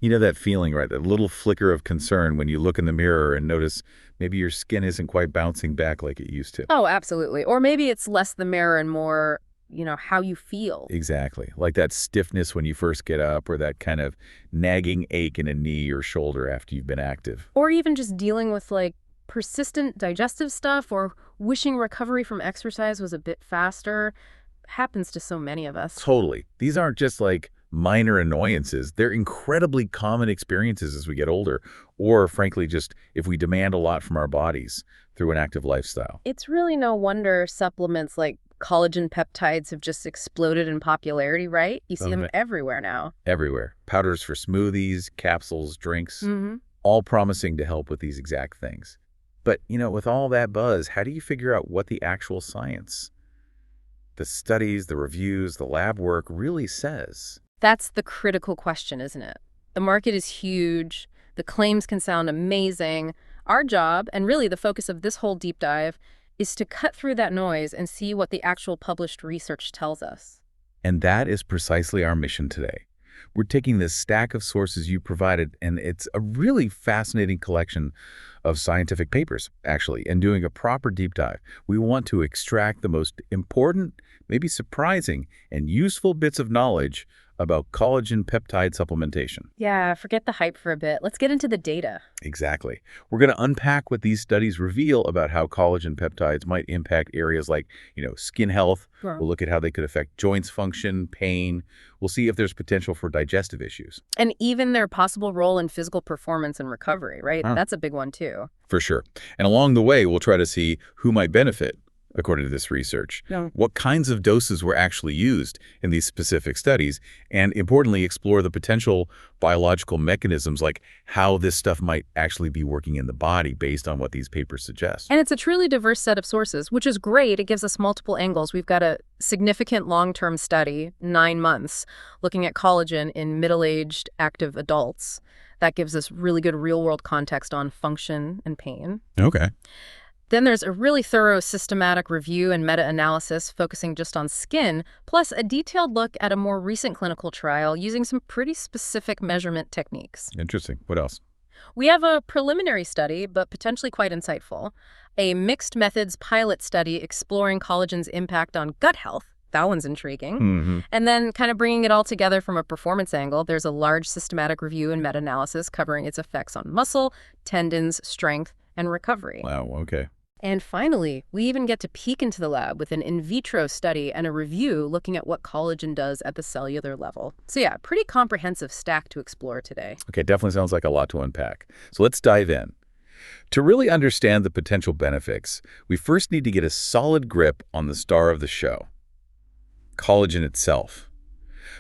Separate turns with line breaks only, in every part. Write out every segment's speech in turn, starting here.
You know that feeling, right? That little flicker of concern when you look in the mirror and notice maybe your skin isn't quite bouncing back like it used to.
Oh, absolutely. Or maybe it's less the mirror and more, how you feel.
Exactly. Like that stiffness when you first get up or that kind of nagging ache in a knee or shoulder after you've been active.
Or even just dealing with like persistent digestive stuff or wishing recovery from exercise was a bit faster. Happens to so many of us.
Totally. These aren't just like minor annoyances. They're incredibly common experiences as we get older, or frankly, just if we demand a lot from our bodies through an active lifestyle.
It's really no wonder supplements like collagen peptides have just exploded in popularity, right? You see them
Okay.
everywhere now.
Everywhere. Powders for smoothies, capsules, drinks,
Hmm.
all promising to help with these exact things. But, with all that buzz, how do you figure out what the actual science, the studies, the reviews, the lab work really says?
That's the critical question, isn't it? The market is huge. The claims can sound amazing. Our job, and really the focus of this whole deep dive, is to cut through that noise and see what the actual published research tells us.
And that is precisely our mission today. We're taking this stack of sources you provided, and it's a really fascinating collection of scientific papers, actually, and doing a proper deep dive. We want to extract the most important, maybe surprising, and useful bits of knowledge about collagen peptide supplementation.
Yeah, forget the hype for a bit. Let's get into the data.
Exactly. We're going to unpack what these studies reveal about how collagen peptides might impact areas like, skin health.
Sure.
We'll look at how they could affect joints function, pain. We'll see if there's potential for digestive issues.
And even their possible role in physical performance and recovery, right?
Huh.
That's a big one too.
For sure. And along the way, we'll try to see who might benefit, according to this research,
Yeah.
what kinds of doses were actually used in these specific studies, and importantly, explore the potential biological mechanisms like how this stuff might actually be working in the body based on what these papers suggest.
And it's a truly diverse set of sources, which is great. It gives us multiple angles. We've got a significant long-term study, 9 months, looking at collagen in middle-aged active adults. That gives us really good real-world context on function and pain.
Okay.
Then there's a really thorough systematic review and meta-analysis focusing just on skin, plus a detailed look at a more recent clinical trial using some pretty specific measurement techniques.
Interesting. What else?
We have a preliminary study, but potentially quite insightful, a mixed methods pilot study exploring collagen's impact on gut health. That one's intriguing.
Mm-hmm.
And then kind of bringing it all together from a performance angle, there's a large systematic review and meta-analysis covering its effects on muscle, tendons, strength, and recovery.
Wow. Okay.
And finally, we even get to peek into the lab with an in vitro study and a review looking at what collagen does at the cellular level. So yeah, pretty comprehensive stack to explore today.
Okay. Definitely sounds like a lot to unpack. So let's dive in. To really understand the potential benefits, we first need to get a solid grip on the star of the show, collagen itself.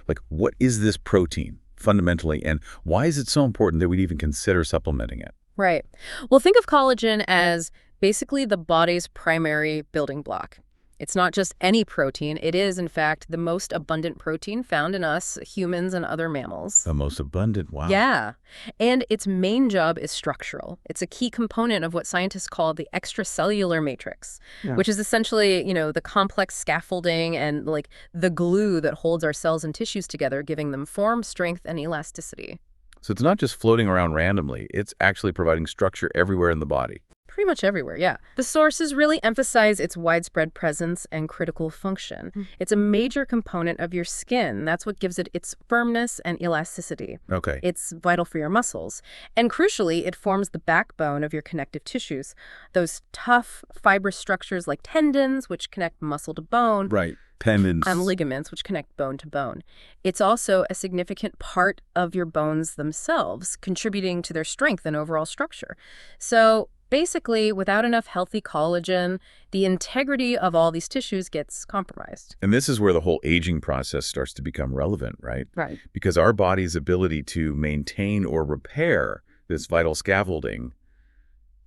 Like, what is this protein fundamentally, and why is it so important that we'd even consider supplementing it?
Right. Well, think of collagen as basically the body's primary building block. It's not just any protein. It is, in fact, the most abundant protein found in us, humans and other mammals.
The most abundant, wow.
Yeah. And its main job is structural. It's a key component of what scientists call the extracellular matrix, which is essentially, the complex scaffolding and like the glue that holds our cells and tissues together, giving them form, strength, and elasticity.
So it's not just floating around randomly. It's actually providing structure everywhere in the body.
Pretty much everywhere, yeah. The sources really emphasize its widespread presence and critical function. It's a major component of your skin. That's what gives it its firmness and elasticity.
Okay.
It's vital for your muscles. And crucially, it forms the backbone of your connective tissues. Those tough fibrous structures like tendons, which connect muscle to bone,
Right. Tendons.
and ligaments, which connect bone to bone. It's also a significant part of your bones themselves, contributing to their strength and overall structure. So basically, without enough healthy collagen, the integrity of all these tissues gets compromised.
And this is where the whole aging process starts to become relevant, right?
Right.
Because our body's ability to maintain or repair this vital scaffolding,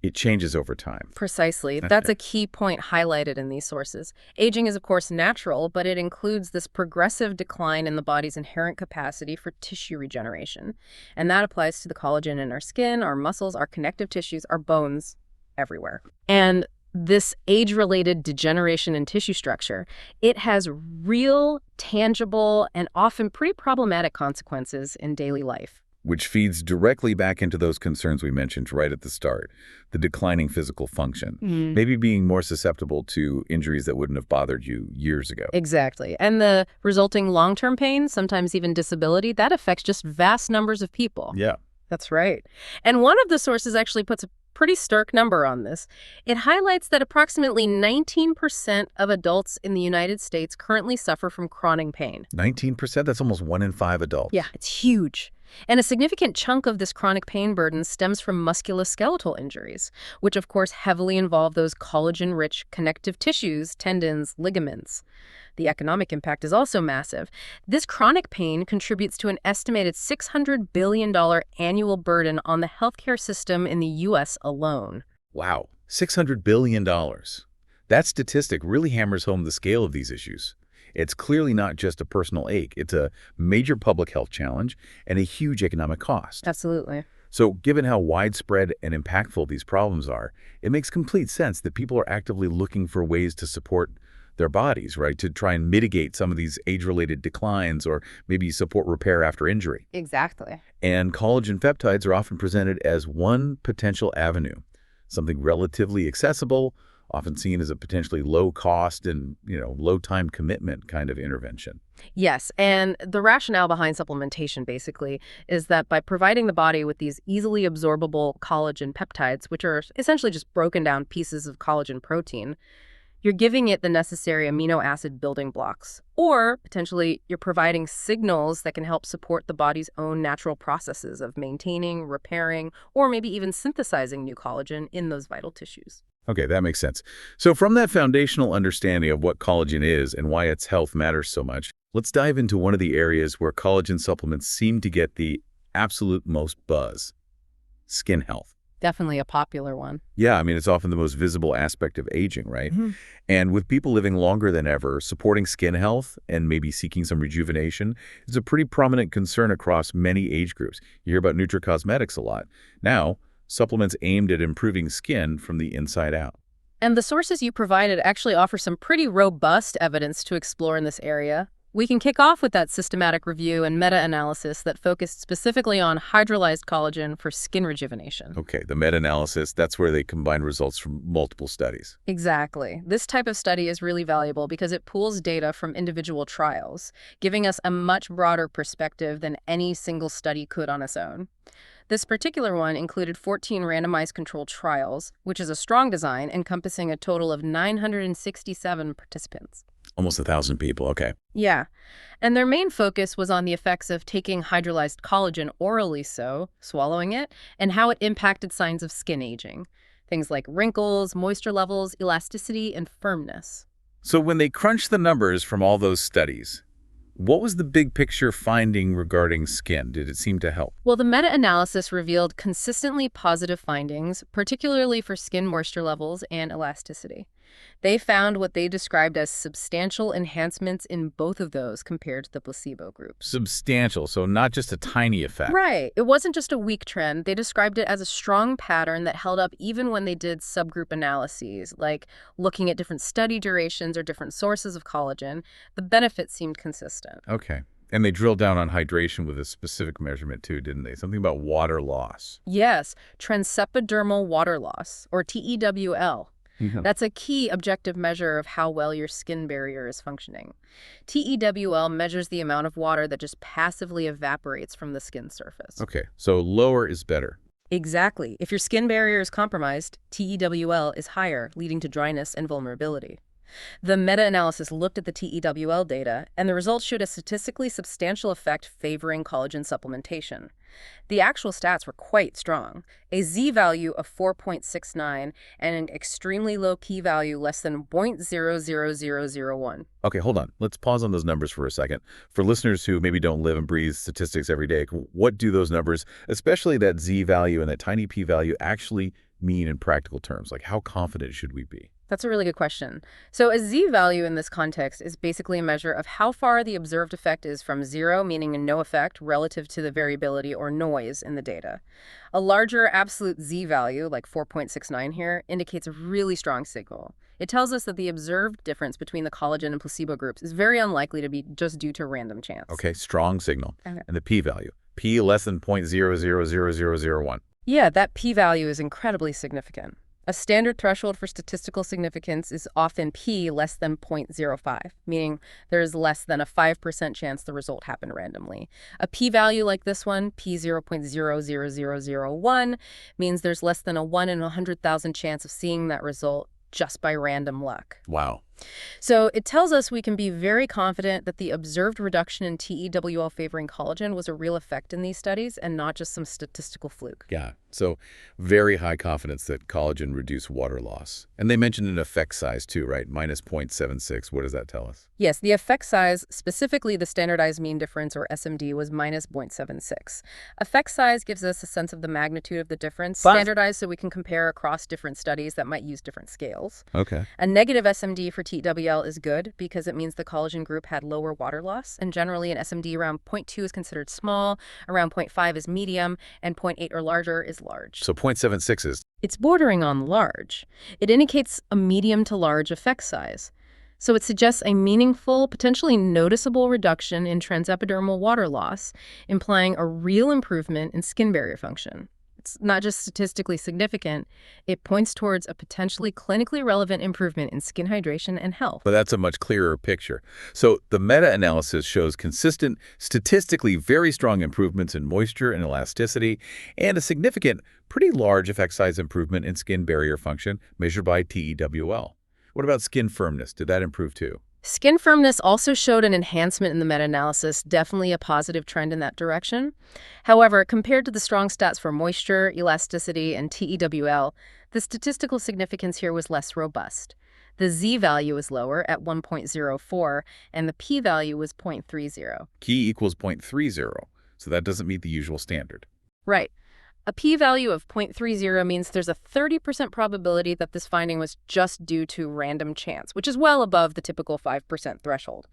it changes over time.
Precisely. That's a key point highlighted in these sources. Aging is, of course, natural, but it includes this progressive decline in the body's inherent capacity for tissue regeneration. And that applies to the collagen in our skin, our muscles, our connective tissues, our bones, everywhere. And this age-related degeneration in tissue structure, it has real, tangible, and often pretty problematic consequences in daily life.
which feeds directly back into those concerns we mentioned right at the start, the declining physical function, maybe being more susceptible to injuries that wouldn't have bothered you years ago.
Exactly. And the resulting long-term pain, sometimes even disability, that affects just vast numbers of people.
Yeah.
That's right. And one of the sources actually puts a pretty stark number on this. It highlights that approximately 19% of adults in the United States currently suffer from chronic pain.
19%? That's almost 1 in 5 adults.
Yeah, it's huge. And a significant chunk of this chronic pain burden stems from musculoskeletal injuries, which of course heavily involve those collagen-rich connective tissues, tendons, ligaments. The economic impact is also massive. This chronic pain contributes to an estimated $600 billion annual burden on the healthcare system in the U.S. alone.
Wow, $600 billion. That statistic really hammers home the scale of these issues. It's clearly not just a personal ache. It's a major public health challenge and a huge economic cost.
Absolutely.
So given how widespread and impactful these problems are, it makes complete sense that people are actively looking for ways to support their bodies, right? To try and mitigate some of these age-related declines or maybe support repair after injury.
Exactly.
And collagen peptides are often presented as one potential avenue, something relatively accessible, often seen as a potentially low cost and, low time commitment kind of intervention.
Yes, and the rationale behind supplementation basically is that by providing the body with these easily absorbable collagen peptides, which are essentially just broken down pieces of collagen protein, you're giving it the necessary amino acid building blocks. Or potentially you're providing signals that can help support the body's own natural processes of maintaining, repairing, or maybe even synthesizing new collagen in those vital tissues.
Okay, that makes sense. So from that foundational understanding of what collagen is and why its health matters so much, let's dive into one of the areas where collagen supplements seem to get the absolute most buzz: skin health.
Definitely a popular one.
Yeah, I mean, it's often the most visible aspect of aging, right? And with people living longer than ever, supporting skin health and maybe seeking some rejuvenation is a pretty prominent concern across many age groups. You hear about nutracosmetics a lot. Now, supplements aimed at improving skin from the inside out.
And the sources you provided actually offer some pretty robust evidence to explore in this area. We can kick off with that systematic review and meta-analysis that focused specifically on hydrolyzed collagen for skin rejuvenation.
Okay, the meta-analysis, that's where they combine results from multiple studies.
Exactly. This type of study is really valuable because it pools data from individual trials, giving us a much broader perspective than any single study could on its own. This particular one included 14 randomized controlled trials, which is a strong design encompassing a total of 967 participants.
Almost 1,000 people, okay.
Yeah, and their main focus was on the effects of taking hydrolyzed collagen orally, so swallowing it, and how it impacted signs of skin aging. Things like wrinkles, moisture levels, elasticity, and firmness.
So when they crunched the numbers from all those studies, what was the big picture finding regarding skin? Did it seem to help?
Well, the meta-analysis revealed consistently positive findings, particularly for skin moisture levels and elasticity. They found what they described as substantial enhancements in both of those compared to the placebo group.
Substantial, so not just a tiny effect.
Right. It wasn't just a weak trend. They described it as a strong pattern that held up even when they did subgroup analyses, like looking at different study durations or different sources of collagen. The benefit seemed consistent.
Okay. And they drilled down on hydration with a specific measurement too, didn't they? Something about water loss.
Yes, transepidermal water loss, or TEWL. That's a key objective measure of how well your skin barrier is functioning. TEWL measures the amount of water that just passively evaporates from the skin surface.
Okay, so lower is better.
Exactly. If your skin barrier is compromised, TEWL is higher, leading to dryness and vulnerability. The meta-analysis looked at the TEWL data, and the results showed a statistically substantial effect favoring collagen supplementation. The actual stats were quite strong, a z-value of 4.69 and an extremely low p-value less than 0.00001.
Okay, hold on. Let's pause on those numbers for a second. For listeners who maybe don't live and breathe statistics every day, what do those numbers, especially that z-value and that tiny p-value, actually mean in practical terms? Like, how confident should we be?
That's a really good question. So a z-value in this context is basically a measure of how far the observed effect is from zero, meaning no effect, relative to the variability or noise in the data. A larger absolute z-value, like 4.69 here, indicates a really strong signal. It tells us that the observed difference between the collagen and placebo groups is very unlikely to be just due to random chance.
Okay, strong signal.
Okay.
And the p-value, P less than 0.000001.
Yeah, that p-value is incredibly significant. A standard threshold for statistical significance is often p less than 0.05, meaning there is less than a 5% chance the result happened randomly. A p-value like this one, p 0.00001, means there's less than a 1 in 100,000 chance of seeing that result just by random luck.
Wow.
So it tells us we can be very confident that the observed reduction in TEWL favoring collagen was a real effect in these studies and not just some statistical fluke.
Yeah, so very high confidence that collagen reduced water loss. And they mentioned an effect size too, right? Minus 0.76. What does that tell us?
Yes, the effect size, specifically the standardized mean difference, or SMD, was minus 0.76. Effect size gives us a sense of the magnitude of the difference, standardized so we can compare across different studies that might use different scales.
Okay.
A negative SMD for TWL is good because it means the collagen group had lower water loss, and generally an SMD around 0.2 is considered small, around 0.5 is medium, and 0.8 or larger is large.
So 0.76 is...
It's bordering on large. It indicates a medium to large effect size. So it suggests a meaningful, potentially noticeable reduction in transepidermal water loss, implying a real improvement in skin barrier function. It's not just statistically significant, it points towards a potentially clinically relevant improvement in skin hydration and health.
But that's a much clearer picture. So the meta-analysis shows consistent, statistically very strong improvements in moisture and elasticity, and a significant, pretty large effect size improvement in skin barrier function measured by TEWL. What about skin firmness? Did that improve too?
Skin firmness also showed an enhancement in the meta-analysis, definitely a positive trend in that direction. However, compared to the strong stats for moisture, elasticity, and TEWL, the statistical significance here was less robust. The z-value is lower at 1.04, and the p-value was 0.30.
Key equals 0.30, so that doesn't meet the usual standard.
Right. A p-value of 0.30 means there's a 30% probability that this finding was just due to random chance, which is well above the typical 5% threshold.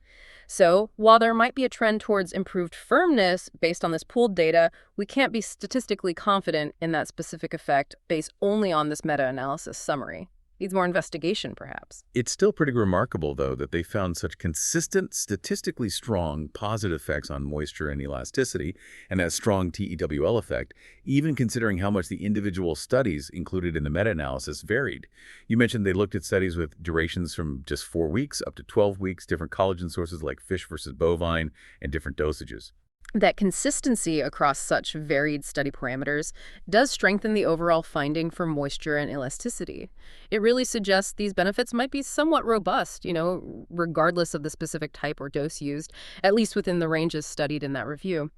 So, while there might be a trend towards improved firmness based on this pooled data, we can't be statistically confident in that specific effect based only on this meta-analysis summary. Needs more investigation, perhaps.
It's still pretty remarkable, though, that they found such consistent, statistically strong positive effects on moisture and elasticity, and that strong TEWL effect, even considering how much the individual studies included in the meta-analysis varied. You mentioned they looked at studies with durations from just 4 weeks up to 12 weeks, different collagen sources like fish versus bovine, and different dosages.
That consistency across such varied study parameters does strengthen the overall finding for moisture and elasticity. It really suggests these benefits might be somewhat robust, regardless of the specific type or dose used, at least within the ranges studied in that review.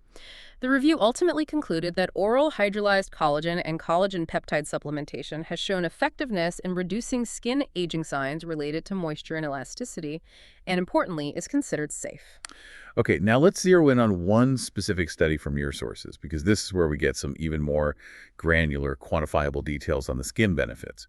The review ultimately concluded that oral hydrolyzed collagen and collagen peptide supplementation has shown effectiveness in reducing skin aging signs related to moisture and elasticity, and importantly, is considered safe.
Okay, now let's zero in on one specific study from your sources, because this is where we get some even more granular, quantifiable details on the skin benefits.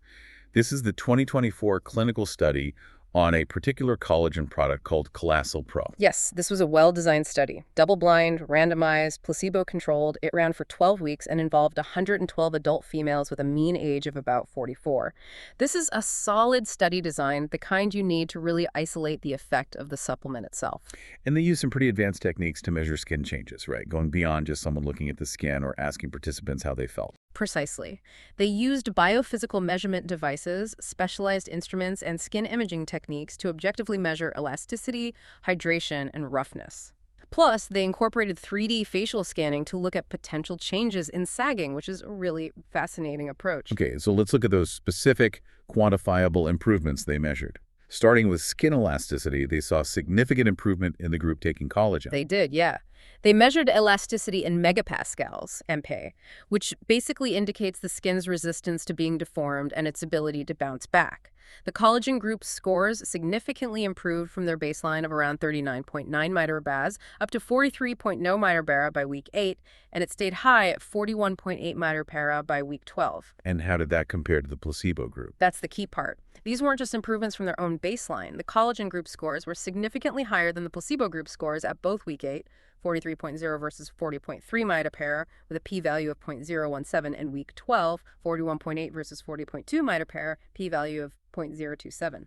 This is the 2024 clinical study on a particular collagen product called Collagen Pro.
Yes, this was a well-designed study. Double-blind, randomized, placebo-controlled. It ran for 12 weeks and involved 112 adult females with a mean age of about 44. This is a solid study design, the kind you need to really isolate the effect of the supplement itself.
And they use some pretty advanced techniques to measure skin changes, right? Going beyond just someone looking at the skin or asking participants how they felt.
Precisely. They used biophysical measurement devices, specialized instruments, and skin imaging techniques to objectively measure elasticity, hydration, and roughness. Plus, they incorporated 3D facial scanning to look at potential changes in sagging, which is a really fascinating approach.
Okay, so let's look at those specific, quantifiable improvements they measured. Starting with skin elasticity, they saw significant improvement in the group taking collagen.
They did, yeah. They measured elasticity in megapascals, MPa, which basically indicates the skin's resistance to being deformed and its ability to bounce back. The collagen group's scores significantly improved from their baseline of around 39.9 miter-bars up to 43.0 miter-bara by week 8, and it stayed high at 41.8 miter-para by week 12.
And how did that compare to the placebo group?
That's the key part. These weren't just improvements from their own baseline. The collagen group scores were significantly higher than the placebo group scores at both week 8, 43.0 versus 40.3 miter-para with a p-value of 0.017, and week 12, 41.8 versus 40.2 miter-para, p-value of 0.027.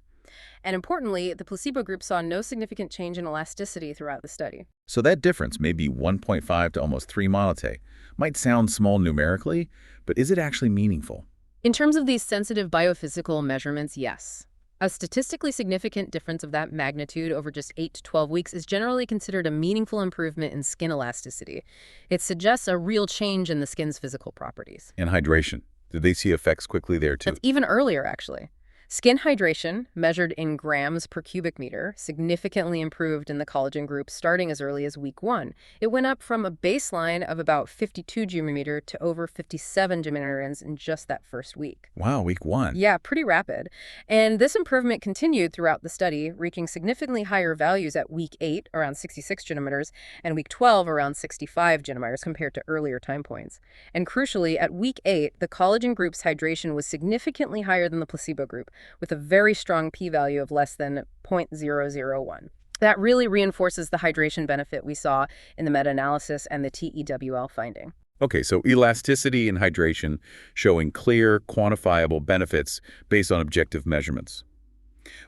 And importantly, the placebo group saw no significant change in elasticity throughout the study.
So that difference, maybe 1.5 to almost 3 milite, might sound small numerically, but is it actually meaningful?
In terms of these sensitive biophysical measurements, yes. A statistically significant difference of that magnitude over just 8 to 12 weeks is generally considered a meaningful improvement in skin elasticity. It suggests a real change in the skin's physical properties.
And hydration. Did they see effects quickly there too?
That's even earlier, actually. Skin hydration, measured in grams per cubic meter, significantly improved in the collagen group starting as early as week 1. It went up from a baseline of about 52 g/meter to over 57 g/meter in just that first week.
Wow, week 1.
Yeah, pretty rapid. And this improvement continued throughout the study, reaching significantly higher values at week 8, around 66 g/meters, and week 12, around 65 g/meters compared to earlier time points. And crucially, at week 8, the collagen group's hydration was significantly higher than the placebo group, with a very strong p-value of less than 0.001. That really reinforces the hydration benefit we saw in the meta-analysis and the TEWL finding.
Okay, so elasticity and hydration showing clear, quantifiable benefits based on objective measurements.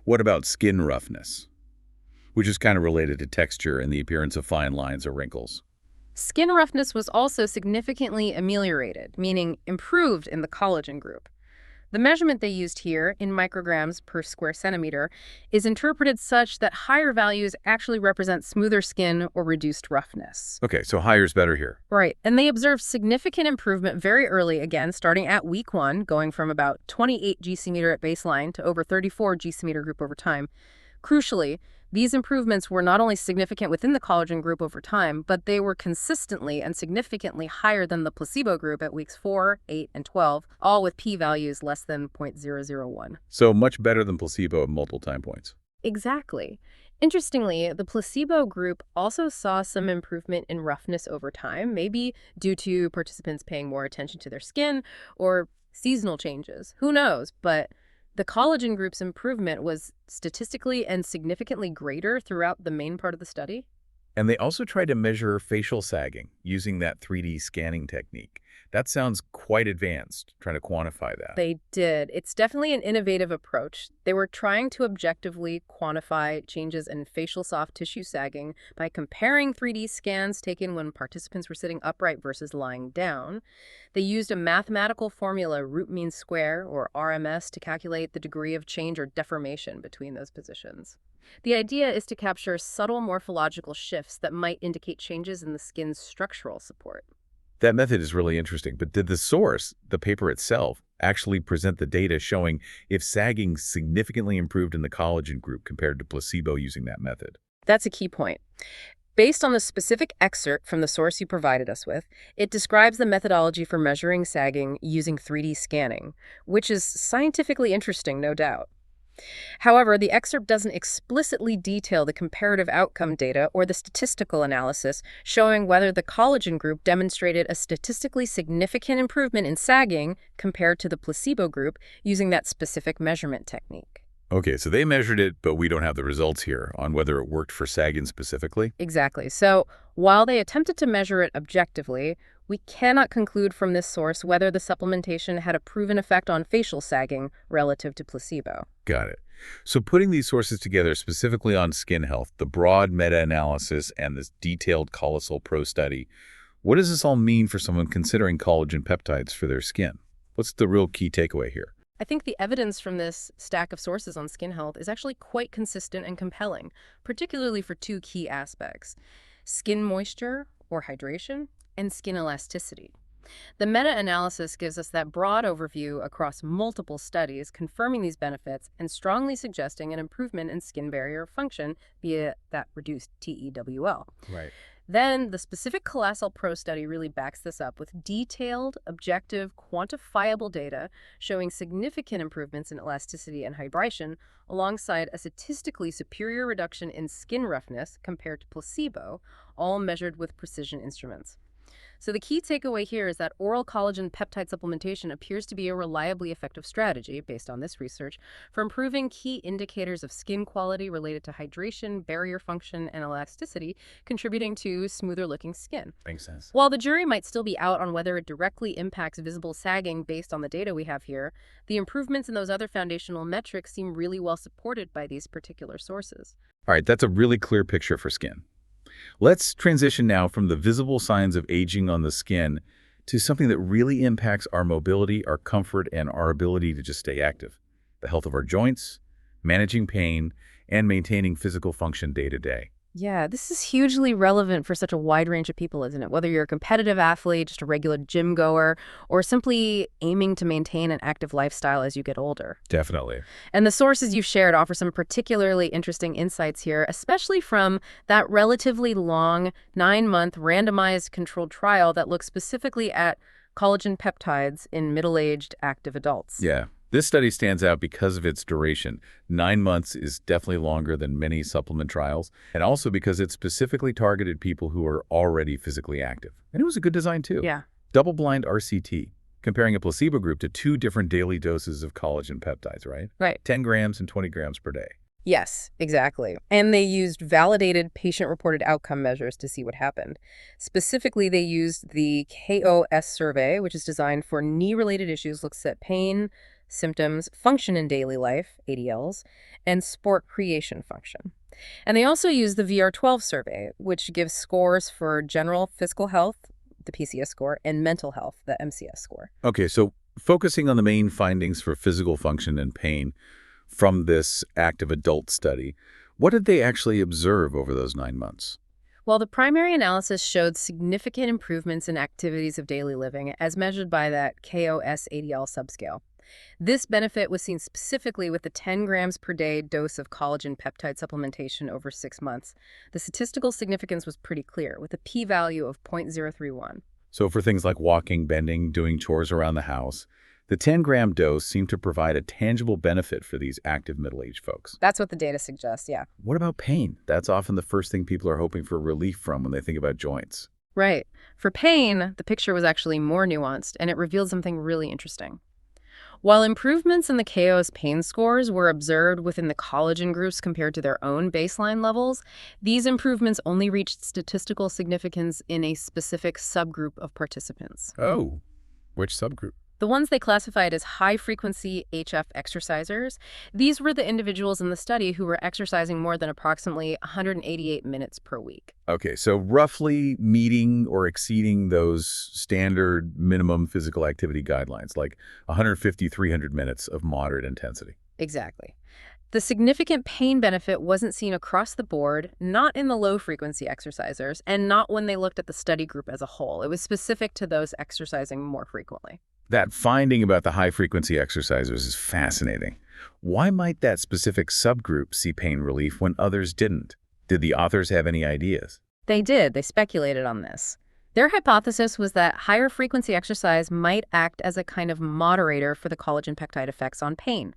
What about skin roughness, which is kind of related to texture and the appearance of fine lines or wrinkles?
Skin roughness was also significantly ameliorated, meaning improved in the collagen group. The measurement they used here, in micrograms per square centimeter, is interpreted such that higher values actually represent smoother skin or reduced roughness.
Okay, so higher is better here.
Right, and they observed significant improvement very early, again, starting at week 1, going from about 28 g/meter at baseline to over 34 g/meter group over time. Crucially, these improvements were not only significant within the collagen group over time, but they were consistently and significantly higher than the placebo group at weeks 4, 8, and 12, all with p-values less than 0.001.
So much better than placebo at multiple time points.
Exactly. Interestingly, the placebo group also saw some improvement in roughness over time, maybe due to participants paying more attention to their skin or seasonal changes. Who knows? But the collagen group's improvement was statistically and significantly greater throughout the main part of the study.
And they also tried to measure facial sagging using that 3D scanning technique. That sounds quite advanced, trying to quantify that.
They did. It's definitely an innovative approach. They were trying to objectively quantify changes in facial soft tissue sagging by comparing 3D scans taken when participants were sitting upright versus lying down. They used a mathematical formula, root mean square, or RMS, to calculate the degree of change or deformation between those positions. The idea is to capture subtle morphological shifts that might indicate changes in the skin's structural support.
That method is really interesting, but did the source, the paper itself, actually present the data showing if sagging significantly improved in the collagen group compared to placebo using that method?
That's a key point. Based on the specific excerpt from the source you provided us with, it describes the methodology for measuring sagging using 3D scanning, which is scientifically interesting, no doubt. However, the excerpt doesn't explicitly detail the comparative outcome data or the statistical analysis showing whether the collagen group demonstrated a statistically significant improvement in sagging compared to the placebo group using that specific measurement technique.
Okay, so they measured it, but we don't have the results here on whether it worked for sagging specifically.
Exactly. So while they attempted to measure it objectively, we cannot conclude from this source whether the supplementation had a proven effect on facial sagging relative to placebo.
Got it. So putting these sources together specifically on skin health, the broad meta-analysis and this detailed Colossal Pro study, what does this all mean for someone considering collagen peptides for their skin? What's the real key takeaway here?
I think the evidence from this stack of sources on skin health is actually quite consistent and compelling, particularly for two key aspects: skin moisture, or hydration, and skin elasticity. The meta-analysis gives us that broad overview across multiple studies, confirming these benefits and strongly suggesting an improvement in skin barrier function via that reduced TEWL.
Right.
Then the specific Colossal Pro study really backs this up with detailed, objective, quantifiable data showing significant improvements in elasticity and hydration, alongside a statistically superior reduction in skin roughness compared to placebo, all measured with precision instruments. So the key takeaway here is that oral collagen peptide supplementation appears to be a reliably effective strategy, based on this research, for improving key indicators of skin quality related to hydration, barrier function, and elasticity, contributing to smoother-looking skin.
Makes sense.
While the jury might still be out on whether it directly impacts visible sagging based on the data we have here, the improvements in those other foundational metrics seem really well supported by these particular sources.
All right, that's a really clear picture for skin. Let's transition now from the visible signs of aging on the skin to something that really impacts our mobility, our comfort, and our ability to just stay active. The health of our joints, managing pain, and maintaining physical function day to day.
Yeah, this is hugely relevant for such a wide range of people, isn't it? Whether you're a competitive athlete, just a regular gym goer, or simply aiming to maintain an active lifestyle as you get older.
Definitely.
And the sources you've shared offer some particularly interesting insights here, especially from that relatively long 9-month randomized controlled trial that looks specifically at collagen peptides in middle-aged active adults.
Yeah. This study stands out because of its duration. 9 months is definitely longer than many supplement trials, and also because it specifically targeted people who are already physically active. And it was a good design, too.
Yeah.
Double-blind RCT, comparing a placebo group to 2 different daily doses of collagen peptides, right?
Right.
10 grams and 20 grams per day.
Yes, exactly. And they used validated patient-reported outcome measures to see what happened. Specifically, they used the KOS survey, which is designed for knee-related issues, looks at pain, symptoms, function in daily life, ADLs, and sport creation function. And they also use the VR12 survey, which gives scores for general physical health, the PCS score, and mental health, the MCS score.
Okay, so focusing on the main findings for physical function and pain from this active adult study, what did they actually observe over those 9 months?
Well, the primary analysis showed significant improvements in activities of daily living as measured by that KOS ADL subscale. This benefit was seen specifically with the 10 grams per day dose of collagen peptide supplementation over 6 months. The statistical significance was pretty clear, with a p-value of 0.031.
So for things like walking, bending, doing chores around the house, the 10-gram dose seemed to provide a tangible benefit for these active middle-aged folks.
That's what the data suggests, yeah.
What about pain? That's often the first thing people are hoping for relief from when they think about joints.
Right. For pain, the picture was actually more nuanced, and it revealed something really interesting. While improvements in the KOS pain scores were observed within the collagen groups compared to their own baseline levels, these improvements only reached statistical significance in a specific subgroup of participants.
Oh, which subgroup?
The ones they classified as high-frequency HF exercisers, these were the individuals in the study who were exercising more than approximately 188 minutes per week.
Okay, so roughly meeting or exceeding those standard minimum physical activity guidelines, like 150, 300 minutes of moderate intensity.
Exactly. The significant pain benefit wasn't seen across the board, not in the low-frequency exercisers, and not when they looked at the study group as a whole. It was specific to those exercising more frequently.
That finding about the high-frequency exercisers is fascinating. Why might that specific subgroup see pain relief when others didn't? Did the authors have any ideas?
They did. They speculated on this. Their hypothesis was that higher frequency exercise might act as a kind of moderator for the collagen peptide effects on pain.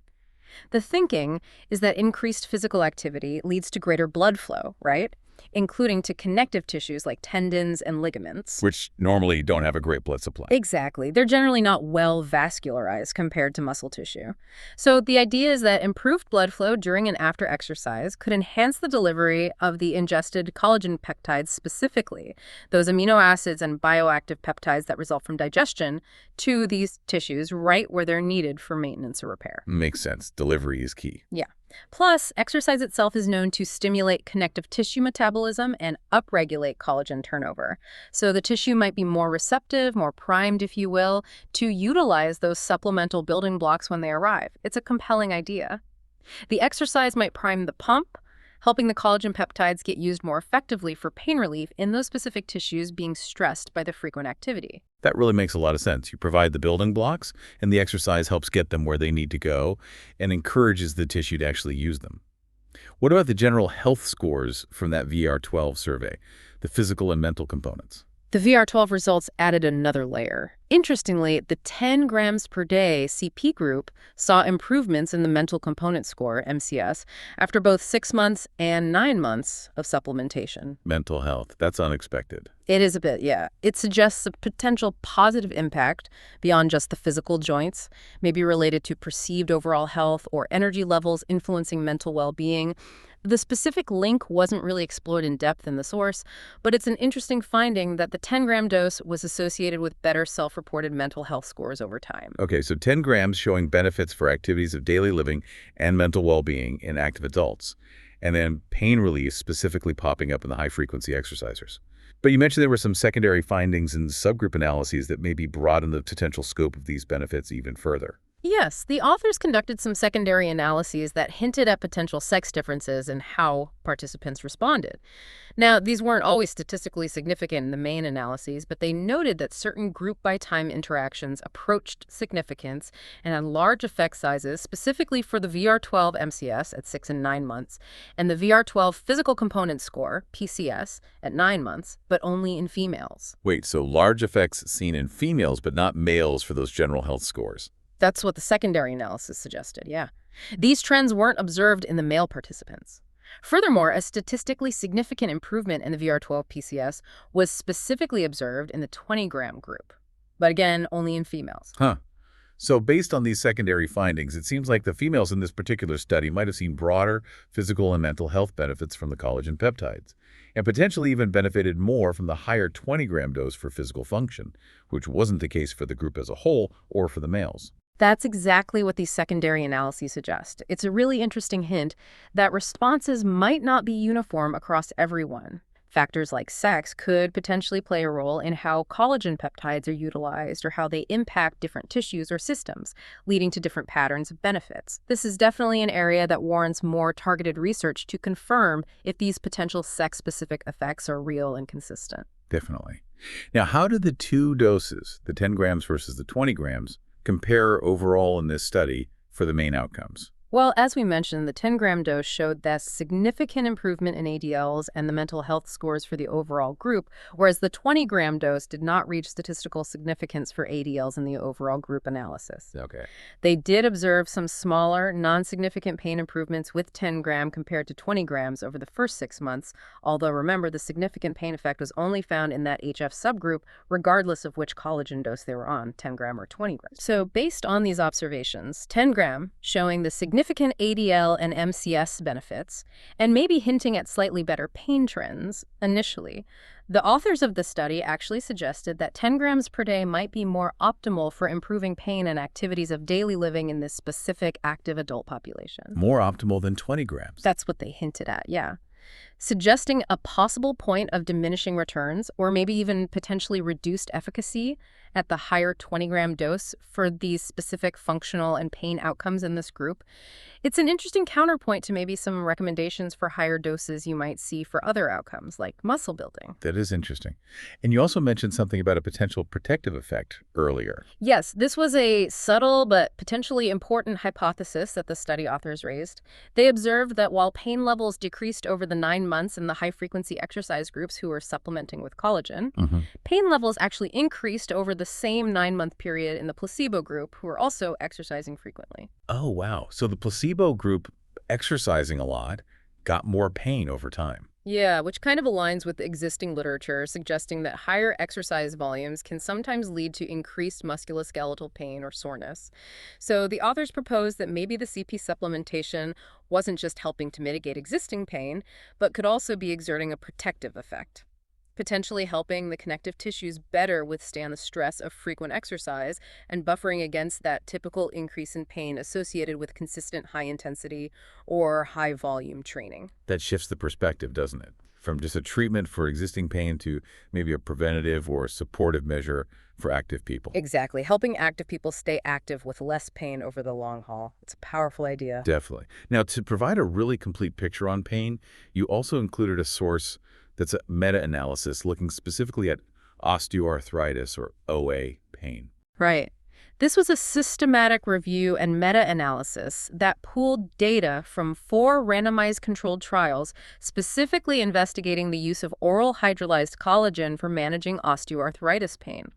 The thinking is that increased physical activity leads to greater blood flow, right? Including to connective tissues like tendons and ligaments.
Which normally don't have a great blood supply.
Exactly. They're generally not well vascularized compared to muscle tissue. So the idea is that improved blood flow during and after exercise could enhance the delivery of the ingested collagen peptides, specifically those amino acids and bioactive peptides that result from digestion, to these tissues right where they're needed for maintenance or repair.
Makes sense. Delivery is key.
Yeah. Plus, exercise itself is known to stimulate connective tissue metabolism and upregulate collagen turnover. So the tissue might be more receptive, more primed, if you will, to utilize those supplemental building blocks when they arrive. It's a compelling idea. The exercise might prime the pump, helping the collagen peptides get used more effectively for pain relief in those specific tissues being stressed by the frequent activity.
That really makes a lot of sense. You provide the building blocks, and the exercise helps get them where they need to go and encourages the tissue to actually use them. What about the general health scores from that VR12 survey, the physical and mental components?
The VR12 results added another layer. Interestingly, the 10 grams per day CP group saw improvements in the mental component score, MCS, after both 6 months and 9 months of supplementation.
Mental health. That's unexpected.
It is a bit, yeah. It suggests a potential positive impact beyond just the physical joints, maybe related to perceived overall health or energy levels influencing mental well-being. The specific link wasn't really explored in depth in the source, but it's an interesting finding that the 10-gram dose was associated with better self-reported mental health scores over time.
Okay, so 10 grams showing benefits for activities of daily living and mental well-being in active adults, and then pain relief specifically popping up in the high-frequency exercisers. But you mentioned there were some secondary findings in subgroup analyses that maybe broaden the potential scope of these benefits even further.
Yes, the authors conducted some secondary analyses that hinted at potential sex differences in how participants responded. Now, these weren't always statistically significant in the main analyses, but they noted that certain group-by-time interactions approached significance and had large effect sizes, specifically for the VR12 MCS at 6 and 9 months, and the VR12 physical component score, PCS, at 9 months, but only in females.
Wait, so large effects seen in females but not males for those general health scores.
That's what the secondary analysis suggested, yeah. These trends weren't observed in the male participants. Furthermore, a statistically significant improvement in the VR12 PCS was specifically observed in the 20-gram group, but again, only in females.
Huh. So based on these secondary findings, it seems like the females in this particular study might have seen broader physical and mental health benefits from the collagen peptides, and potentially even benefited more from the higher 20-gram dose for physical function, which wasn't the case for the group as a whole or for the males.
That's exactly what these secondary analyses suggest. It's a really interesting hint that responses might not be uniform across everyone. Factors like sex could potentially play a role in how collagen peptides are utilized or how they impact different tissues or systems, leading to different patterns of benefits. This is definitely an area that warrants more targeted research to confirm if these potential sex-specific effects are real and consistent.
Definitely. Now, how did the two doses, the 10 grams versus the 20 grams, compare overall in this study for the main outcomes?
Well, as we mentioned, the 10-gram dose showed that significant improvement in ADLs and the mental health scores for the overall group, whereas the 20-gram dose did not reach statistical significance for ADLs in the overall group analysis.
Okay.
They did observe some smaller, non-significant pain improvements with 10-gram compared to 20 grams over the first 6 months, although remember, the significant pain effect was only found in that HF subgroup, regardless of which collagen dose they were on, 10-gram or 20 grams. So based on these observations, 10-gram showing the significant ADL and MCS benefits, and maybe hinting at slightly better pain trends initially, the authors of the study actually suggested that 10 grams per day might be more optimal for improving pain and activities of daily living in this specific active adult population.
More optimal than 20 grams.
That's what they hinted at, yeah. Suggesting a possible point of diminishing returns or maybe even potentially reduced efficacy at the higher 20-gram dose for these specific functional and pain outcomes in this group. It's an interesting counterpoint to maybe some recommendations for higher doses you might see for other outcomes like muscle building.
That is interesting. And you also mentioned something about a potential protective effect earlier.
Yes, this was a subtle but potentially important hypothesis that the study authors raised. They observed that while pain levels decreased over the 9 months in the high-frequency exercise groups who were supplementing with collagen, pain levels actually increased over the same 9-month period in the placebo group who were also exercising frequently.
Oh, wow. So the placebo group exercising a lot got more pain over time.
Yeah, which kind of aligns with existing literature suggesting that higher exercise volumes can sometimes lead to increased musculoskeletal pain or soreness. So the authors proposed that maybe the CP supplementation wasn't just helping to mitigate existing pain, but could also be exerting a protective effect, potentially helping the connective tissues better withstand the stress of frequent exercise and buffering against that typical increase in pain associated with consistent high-intensity or high-volume training.
That shifts the perspective, doesn't it? From just a treatment for existing pain to maybe a preventative or supportive measure for active people.
Exactly. Helping active people stay active with less pain over the long haul. It's a powerful idea.
Definitely. Now, to provide a really complete picture on pain, you also included a source that's a meta-analysis looking specifically at osteoarthritis or OA pain.
Right. This was a systematic review and meta-analysis that pooled data from 4 randomized controlled trials specifically investigating the use of oral hydrolyzed collagen for managing osteoarthritis pain.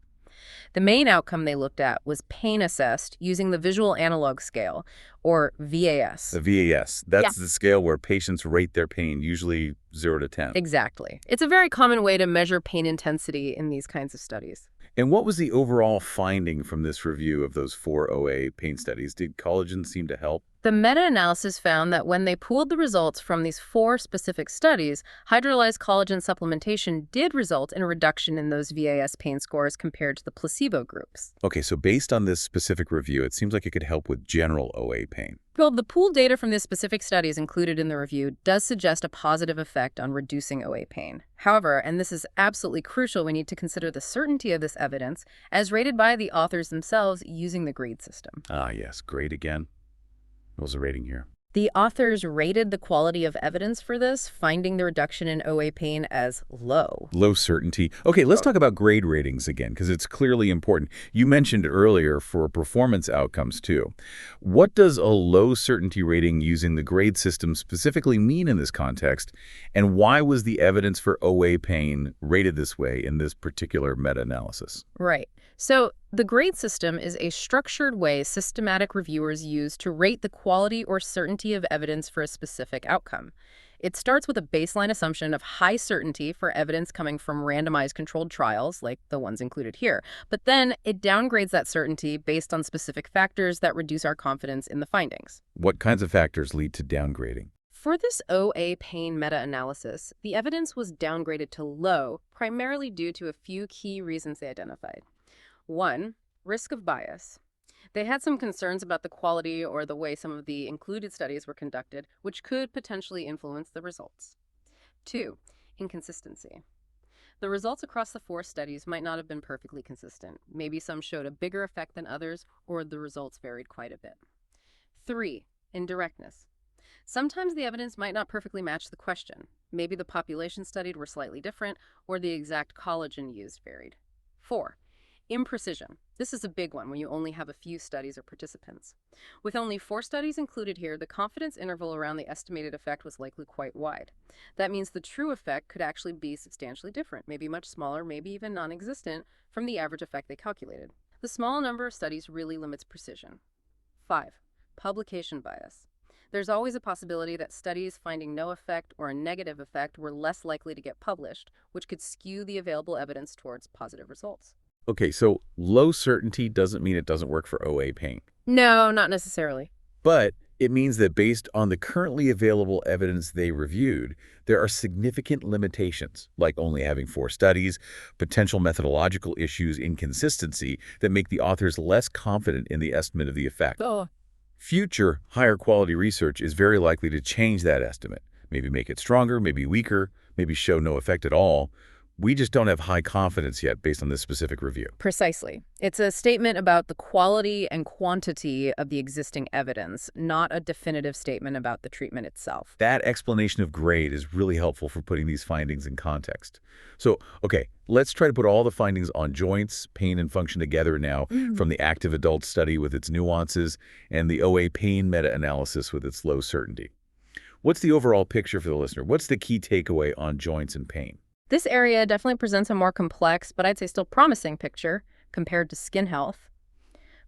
The main outcome they looked at was pain assessed using the visual analog scale, or VAS.
The VAS, that's the scale where patients rate their pain, usually 0 to 10.
Exactly. It's a very common way to measure pain intensity in these kinds of studies.
And what was the overall finding from this review of those 4 OA pain studies? Did collagen seem to help?
The meta-analysis found that when they pooled the results from these 4 specific studies, hydrolyzed collagen supplementation did result in a reduction in those VAS pain scores compared to the placebo groups.
Okay, so based on this specific review, it seems like it could help with general OA pain.
Well, the pooled data from the specific studies included in the review does suggest a positive effect on reducing OA pain. However, and this is absolutely crucial, we need to consider the certainty of this evidence as rated by the authors themselves using the grade system.
Ah, yes, grade again. What was the rating here?
The authors rated the quality of evidence for this, finding the reduction in OA pain as low.
Low certainty. Okay, let's talk about grade ratings again, because it's clearly important. You mentioned earlier for performance outcomes, too. What does a low certainty rating using the grade system specifically mean in this context, and why was the evidence for OA pain rated this way in this particular meta-analysis?
Right. So the grade system is a structured way systematic reviewers use to rate the quality or certainty of evidence for a specific outcome. It starts with a baseline assumption of high certainty for evidence coming from randomized controlled trials, like the ones included here. But then it downgrades that certainty based on specific factors that reduce our confidence in the findings.
What kinds of factors lead to downgrading?
For this OA pain meta-analysis, the evidence was downgraded to low, primarily due to a few key reasons they identified. 1, risk of bias. They had some concerns about the quality or the way some of the included studies were conducted, which could potentially influence the results. 2, inconsistency. The results across the 4 studies might not have been perfectly consistent. Maybe some showed a bigger effect than others, or the results varied quite a bit. 3, indirectness. Sometimes the evidence might not perfectly match the question. Maybe the population studied were slightly different, or the exact collagen used varied. 4, imprecision. This is a big one when you only have a few studies or participants. With only 4 studies included here, the confidence interval around the estimated effect was likely quite wide. That means the true effect could actually be substantially different, maybe much smaller, maybe even non-existent, from the average effect they calculated. The small number of studies really limits precision. 5, publication bias. There's always a possibility that studies finding no effect or a negative effect were less likely to get published, which could skew the available evidence towards positive results.
Okay, so low certainty doesn't mean it doesn't work for OA pain.
No, not necessarily.
But it means that based on the currently available evidence they reviewed, there are significant limitations, like only having 4 studies, potential methodological issues, inconsistency, that make the authors less confident in the estimate of the effect.
Oh.
Future, higher quality research is very likely to change that estimate, maybe make it stronger, maybe weaker, maybe show no effect at all. We just don't have high confidence yet based on this specific review.
Precisely. It's a statement about the quality and quantity of the existing evidence, not a definitive statement about the treatment itself.
That explanation of grade is really helpful for putting these findings in context. So, okay, let's try to put all the findings on joints, pain, and function together now, from the active adult study with its nuances and the OA pain meta-analysis with its low certainty. What's the overall picture for the listener? What's the key takeaway on joints and pain?
This area definitely presents a more complex, but I'd say still promising picture compared to skin health.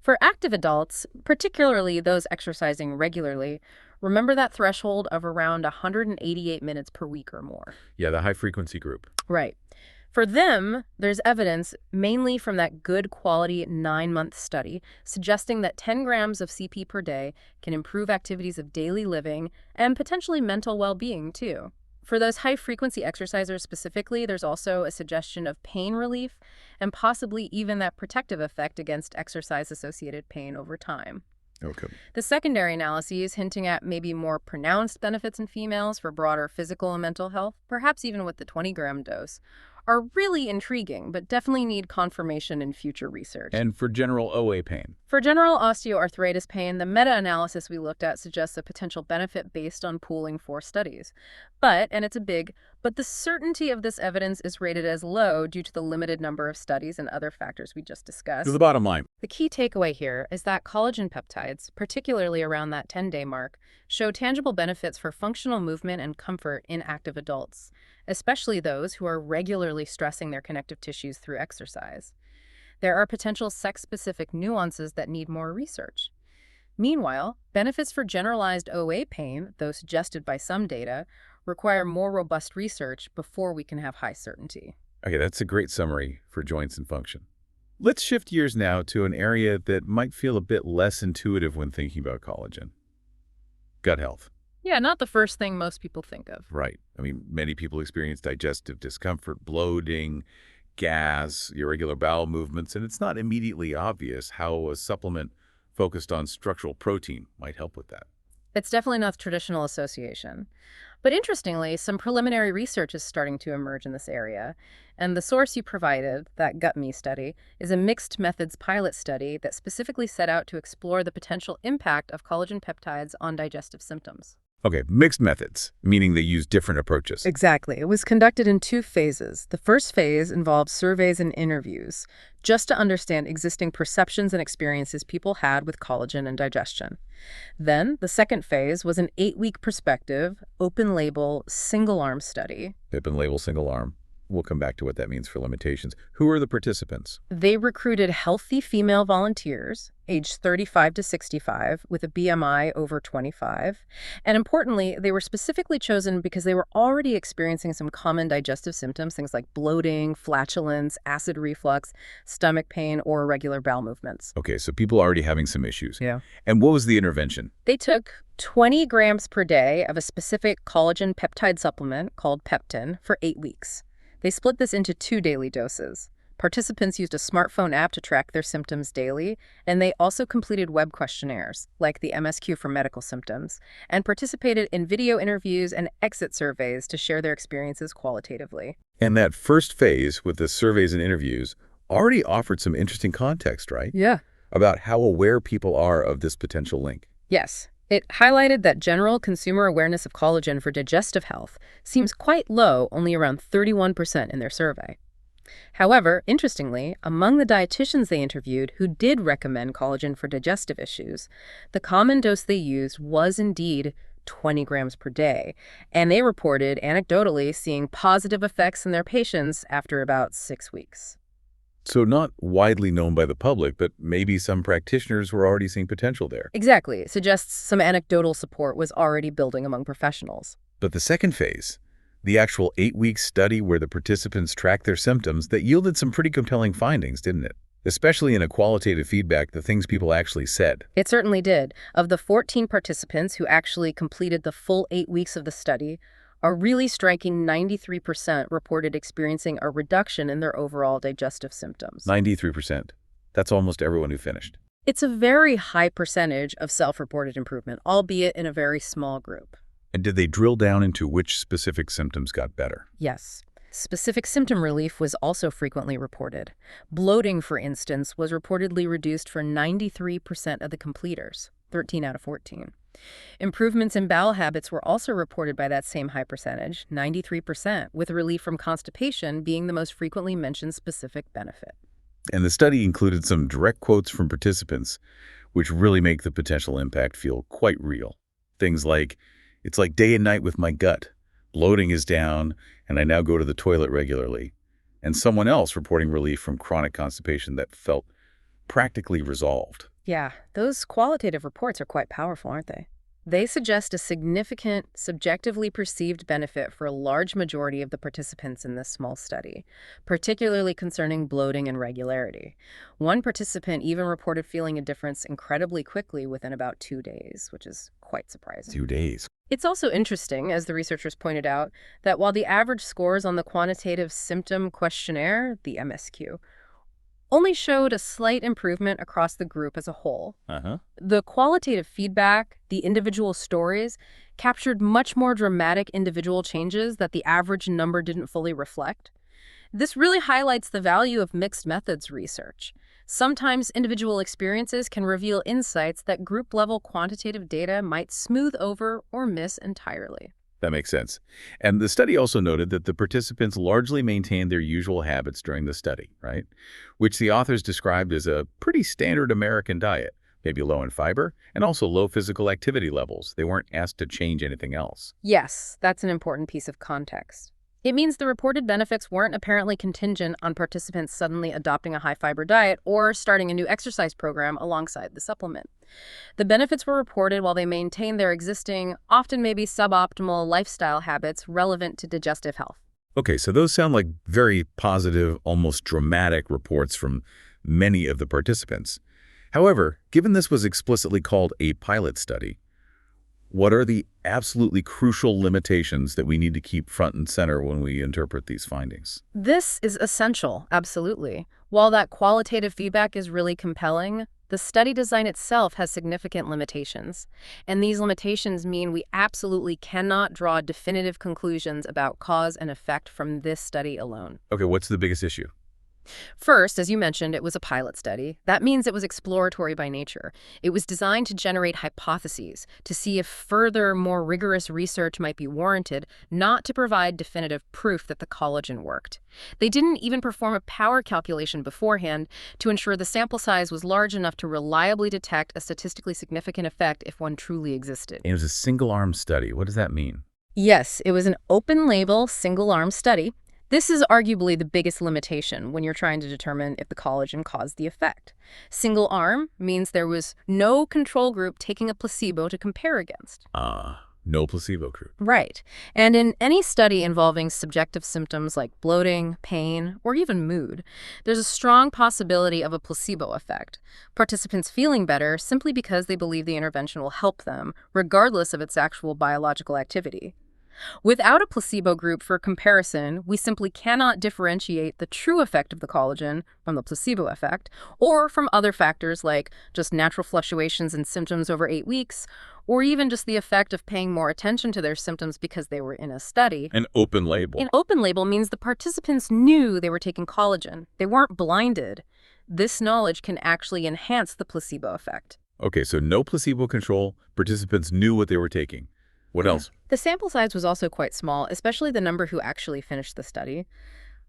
For active adults, particularly those exercising regularly, remember that threshold of around 188 minutes per week or more.
Yeah, the high-frequency group.
Right. For them, there's evidence, mainly from that good quality 9-month study, suggesting that 10 grams of CP per day can improve activities of daily living and potentially mental well-being, too. For those high-frequency exercisers specifically, there's also a suggestion of pain relief and possibly even that protective effect against exercise-associated pain over time.
Okay.
The secondary analyses hinting at maybe more pronounced benefits in females for broader physical and mental health, perhaps even with the 20-gram dose, are really intriguing, but definitely need confirmation in future research.
And for general OA pain?
For general osteoarthritis pain, the meta-analysis we looked at suggests a potential benefit based on pooling 4 studies. But, and it's a big, but the certainty of this evidence is rated as low due to the limited number of studies and other factors we just discussed.
To the bottom line.
The key takeaway here is that collagen peptides, particularly around that 10-day mark, show tangible benefits for functional movement and comfort in active adults, especially those who are regularly stressing their connective tissues through exercise. There are potential sex-specific nuances that need more research. Meanwhile, benefits for generalized OA pain, though suggested by some data, require more robust research before we can have high certainty.
Okay, that's a great summary for joints and function. Let's shift gears now to an area that might feel a bit less intuitive when thinking about collagen. Gut health.
Yeah, not the first thing most people think of.
Right. I mean, many people experience digestive discomfort, bloating, gas, irregular bowel movements, and it's not immediately obvious how a supplement focused on structural protein might help with that.
It's definitely not the traditional association. But interestingly, some preliminary research is starting to emerge in this area. And the source you provided, that Gut-Me study, is a mixed methods pilot study that specifically set out to explore the potential impact of collagen peptides on digestive symptoms.
Okay, mixed methods, meaning they use different approaches.
Exactly. It was conducted in two phases. The first phase involved surveys and interviews, just to understand existing perceptions and experiences people had with collagen and digestion. Then, the second phase was an 8-week perspective, open-label, single-arm study.
Open label, single arm. We'll come back to what that means for limitations. Who are the participants?
They recruited healthy female volunteers, aged 35 to 65, with a BMI over 25. And importantly, they were specifically chosen because they were already experiencing some common digestive symptoms, things like bloating, flatulence, acid reflux, stomach pain, or irregular bowel movements.
Okay, so people already having some issues.
Yeah.
And what was the intervention?
They took 20 grams per day of a specific collagen peptide supplement called peptin for 8 weeks. They split this into 2 daily doses. Participants used a smartphone app to track their symptoms daily, and they also completed web questionnaires, like the MSQ for medical symptoms, and participated in video interviews and exit surveys to share their experiences qualitatively.
And that first phase with the surveys and interviews already offered some interesting context, right?
Yeah.
About how aware people are of this potential link.
Yes. It highlighted that general consumer awareness of collagen for digestive health seems quite low, only around 31% in their survey. However, interestingly, among the dietitians they interviewed who did recommend collagen for digestive issues, the common dose they used was indeed 20 grams per day, and they reported anecdotally seeing positive effects in their patients after about 6 weeks.
So not widely known by the public, but maybe some practitioners were already seeing potential there.
Exactly. It suggests some anecdotal support was already building among professionals.
But the second phase, the actual 8-week study where the participants tracked their symptoms, that yielded some pretty compelling findings, didn't it? Especially in a qualitative feedback, the things people actually said.
It certainly did. Of the 14 participants who actually completed the full 8 weeks of the study, a really striking 93% reported experiencing a reduction in their overall digestive symptoms.
93%. That's almost everyone who finished.
It's a very high percentage of self-reported improvement, albeit in a very small group.
And did they drill down into which specific symptoms got better?
Yes. Specific symptom relief was also frequently reported. Bloating, for instance, was reportedly reduced for 93% of the completers, 13 out of 14. Improvements in bowel habits were also reported by that same high percentage, 93%, with relief from constipation being the most frequently mentioned specific benefit.
And the study included some direct quotes from participants, which really make the potential impact feel quite real. Things like, "It's like day and night with my gut. Bloating is down, and I now go to the toilet regularly." And someone else reporting relief from chronic constipation that felt practically resolved.
Yeah, those qualitative reports are quite powerful, aren't they? They suggest a significant, subjectively perceived benefit for a large majority of the participants in this small study, particularly concerning bloating and regularity. One participant even reported feeling a difference incredibly quickly within about 2 days, which is quite surprising.
2 days.
It's also interesting, as the researchers pointed out, that while the average scores on the Quantitative Symptom Questionnaire, the MSQ, only showed a slight improvement across the group as a whole, the qualitative feedback, the individual stories, captured much more dramatic individual changes that the average number didn't fully reflect. This really highlights the value of mixed methods research. Sometimes individual experiences can reveal insights that group-level quantitative data might smooth over or miss entirely.
That makes sense. And the study also noted that the participants largely maintained their usual habits during the study, right? Which the authors described as a pretty standard American diet, maybe low in fiber, and also low physical activity levels. They weren't asked to change anything else.
Yes, that's an important piece of context. It means the reported benefits weren't apparently contingent on participants suddenly adopting a high-fiber diet or starting a new exercise program alongside the supplement. The benefits were reported while they maintained their existing, often maybe suboptimal lifestyle habits relevant to digestive health.
Okay, so those sound like very positive, almost dramatic reports from many of the participants. However, given this was explicitly called a pilot study, what are the absolutely crucial limitations that we need to keep front and center when we interpret these findings?
This is essential, absolutely. While that qualitative feedback is really compelling, the study design itself has significant limitations. And these limitations mean we absolutely cannot draw definitive conclusions about cause and effect from this study alone.
Okay, what's the biggest issue?
First, as you mentioned, it was a pilot study. That means it was exploratory by nature. It was designed to generate hypotheses, to see if further, more rigorous research might be warranted, not to provide definitive proof that the collagen worked. They didn't even perform a power calculation beforehand to ensure the sample size was large enough to reliably detect a statistically significant effect if one truly existed.
And it was a single-arm study. What does that mean?
Yes, it was an open-label, single-arm study. This is arguably the biggest limitation when you're trying to determine if the collagen caused the effect. Single arm means there was no control group taking a placebo to compare against.
No placebo group.
Right. And in any study involving subjective symptoms like bloating, pain, or even mood, there's a strong possibility of a placebo effect. Participants feeling better simply because they believe the intervention will help them, regardless of its actual biological activity. Without a placebo group for comparison, we simply cannot differentiate the true effect of the collagen from the placebo effect, or from other factors like just natural fluctuations in symptoms over 8 weeks, or even just the effect of paying more attention to their symptoms because they were in a study.
An open label.
An open label means the participants knew they were taking collagen. They weren't blinded. This knowledge can actually enhance the placebo effect.
Okay, so no placebo control. Participants knew what they were taking. What else?
The sample size was also quite small, especially the number who actually finished the study.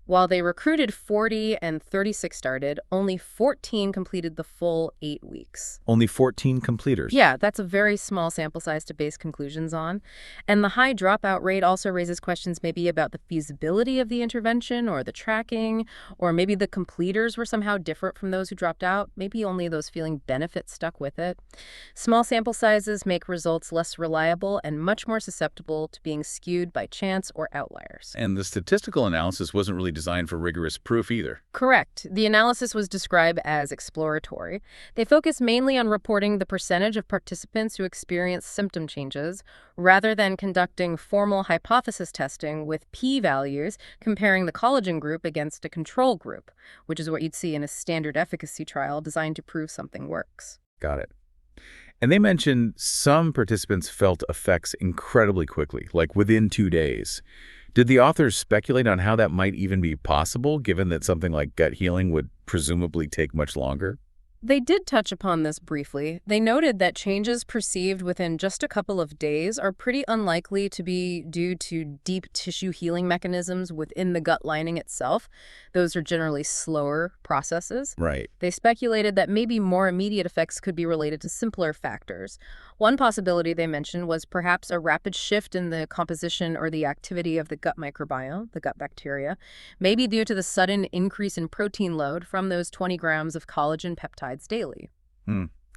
While they recruited 40 and 36 started, only 14 completed the full 8 weeks.
Only 14 completers.
Yeah, that's a very small sample size to base conclusions on. And the high dropout rate also raises questions maybe about the feasibility of the intervention or the tracking, or maybe the completers were somehow different from those who dropped out. Maybe only those feeling benefit stuck with it. Small sample sizes make results less reliable and much more susceptible to being skewed by chance or outliers.
And the statistical analysis wasn't really designed for rigorous proof either.
Correct. The analysis was described as exploratory. They focused mainly on reporting the percentage of participants who experienced symptom changes, rather than conducting formal hypothesis testing with p-values comparing the collagen group against a control group, which is what you'd see in a standard efficacy trial designed to prove something works.
Got it. And they mentioned some participants felt effects incredibly quickly, like within 2 days. Did the authors speculate on how that might even be possible, given that something like gut healing would presumably take much longer?
They did touch upon this briefly. They noted that changes perceived within just a couple of days are pretty unlikely to be due to deep tissue healing mechanisms within the gut lining itself. Those are generally slower processes.
Right.
They speculated that maybe more immediate effects could be related to simpler factors. One possibility they mentioned was perhaps a rapid shift in the composition or the activity of the gut microbiome, the gut bacteria, maybe due to the sudden increase in protein load from those 20 grams of collagen peptides daily.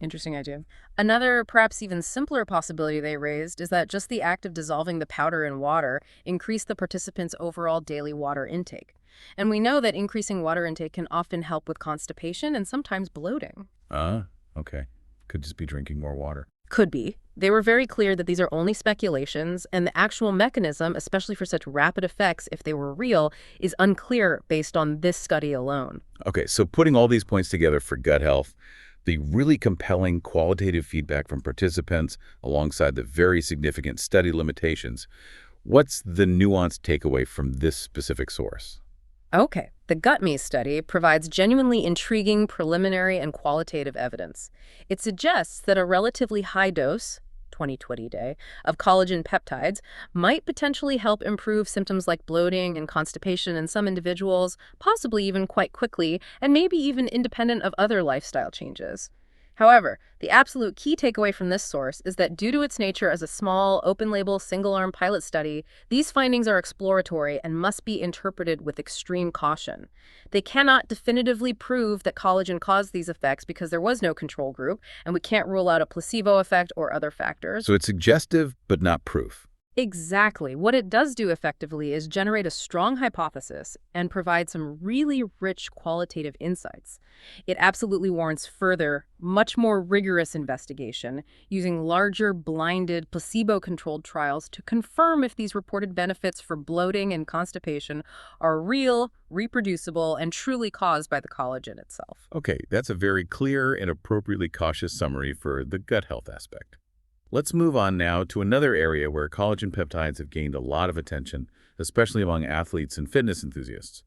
Interesting idea. Another, perhaps even simpler possibility they raised is that just the act of dissolving the powder in water increased the participants' overall daily water intake. And we know that increasing water intake can often help with constipation and sometimes bloating.
Okay. Could just be drinking more water.
Could be. They were very clear that these are only speculations, and the actual mechanism, especially for such rapid effects, if they were real, is unclear based on this study alone.
Okay, so putting all these points together for gut health, the really compelling qualitative feedback from participants alongside the very significant study limitations, what's the nuanced takeaway from this specific source?
Okay, the GutMe study provides genuinely intriguing preliminary and qualitative evidence. It suggests that a relatively high dose, 20/20 day, of collagen peptides might potentially help improve symptoms like bloating and constipation in some individuals, possibly even quite quickly, and maybe even independent of other lifestyle changes. However, the absolute key takeaway from this source is that due to its nature as a small, open-label, single-arm pilot study, these findings are exploratory and must be interpreted with extreme caution. They cannot definitively prove that collagen caused these effects because there was no control group, and we can't rule out a placebo effect or other factors.
So it's suggestive, but not proof.
Exactly. What it does do effectively is generate a strong hypothesis and provide some really rich qualitative insights. It absolutely warrants further, much more rigorous investigation using larger, blinded, placebo-controlled trials to confirm if these reported benefits for bloating and constipation are real, reproducible, and truly caused by the collagen itself.
Okay, that's a very clear and appropriately cautious summary for the gut health aspect. Let's move on now to another area where collagen peptides have gained a lot of attention, especially among athletes and fitness enthusiasts.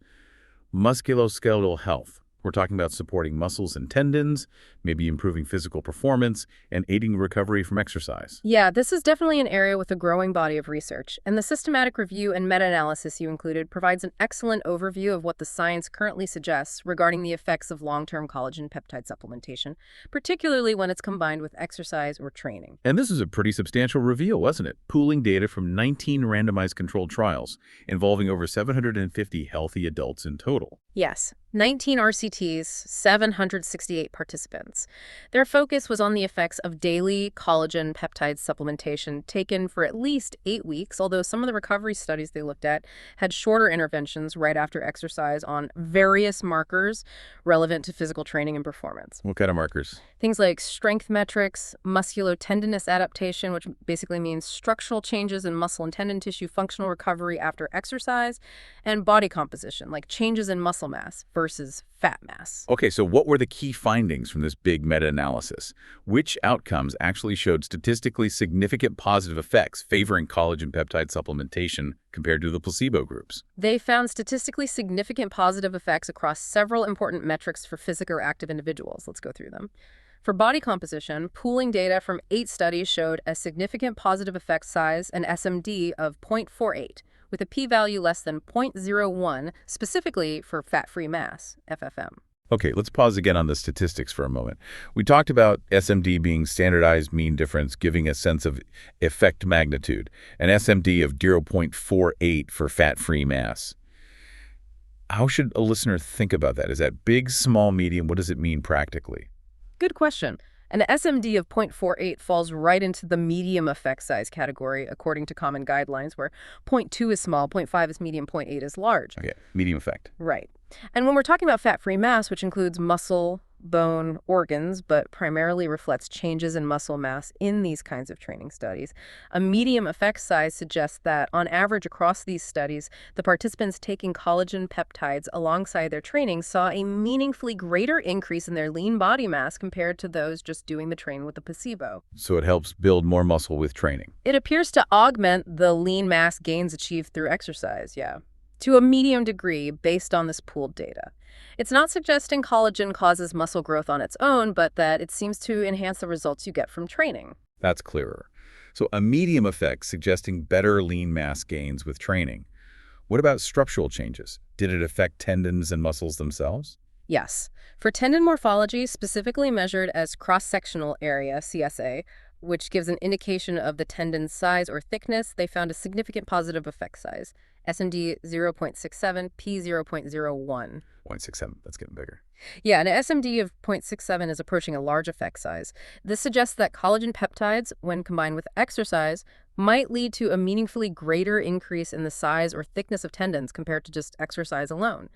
Musculoskeletal health. We're talking about supporting muscles and tendons, maybe improving physical performance, and aiding recovery from exercise.
Yeah, this is definitely an area with a growing body of research, and the systematic review and meta-analysis you included provides an excellent overview of what the science currently suggests regarding the effects of long-term collagen peptide supplementation, particularly when it's combined with exercise or training.
And this is a pretty substantial reveal, wasn't it? Pooling data from 19 randomized controlled trials involving over 750 healthy adults in total.
Yes, 19 RCTs, 768 participants. Their focus was on the effects of daily collagen peptide supplementation taken for at least 8 weeks, although some of the recovery studies they looked at had shorter interventions right after exercise on various markers relevant to physical training and performance.
What kind of markers?
Things like strength metrics, musculotendinous adaptation, which basically means structural changes in muscle and tendon tissue functional recovery after exercise, and body composition, like changes in muscle mass versus fat mass.
Okay, so what were the key findings from this big meta-analysis? Which outcomes actually showed statistically significant positive effects favoring collagen peptide supplementation compared to the placebo groups?
They found statistically significant positive effects across several important metrics for physically active individuals. Let's go through them. For body composition, pooling data from 8 studies showed a significant positive effect size, an SMD, of 0.48, with a p-value less than 0.01, specifically for fat-free mass, FFM.
Okay, let's pause again on the statistics for a moment. We talked about SMD being standardized mean difference, giving a sense of effect magnitude, an SMD of 0.48 for fat-free mass. How should a listener think about that? Is that big, small, medium? What does it mean practically?
Good question. An SMD of 0.48 falls right into the medium effect size category, according to common guidelines, where 0.2 is small, 0.5 is medium, 0.8 is large.
Okay, medium effect.
Right. And when we're talking about fat-free mass, which includes muscle, bone, organs, but primarily reflects changes in muscle mass in these kinds of training studies, a medium effect size suggests that, on average across these studies, the participants taking collagen peptides alongside their training saw a meaningfully greater increase in their lean body mass compared to those just doing the training with the placebo.
So it helps build more muscle with training.
It appears to augment the lean mass gains achieved through exercise, to a medium degree based on this pooled data. It's not suggesting collagen causes muscle growth on its own, but that it seems to enhance the results you get from training.
That's clearer. So a medium effect suggesting better lean mass gains with training. What about structural changes? Did it affect tendons and muscles themselves?
Yes. For tendon morphology, specifically measured as cross-sectional area, CSA, which gives an indication of the tendon's size or thickness, they found a significant positive effect size. SMD 0.67, P 0.01.
0.67, that's getting bigger.
Yeah, and an SMD of 0.67 is approaching a large effect size. This suggests that collagen peptides, when combined with exercise, might lead to a meaningfully greater increase in the size or thickness of tendons compared to just exercise alone.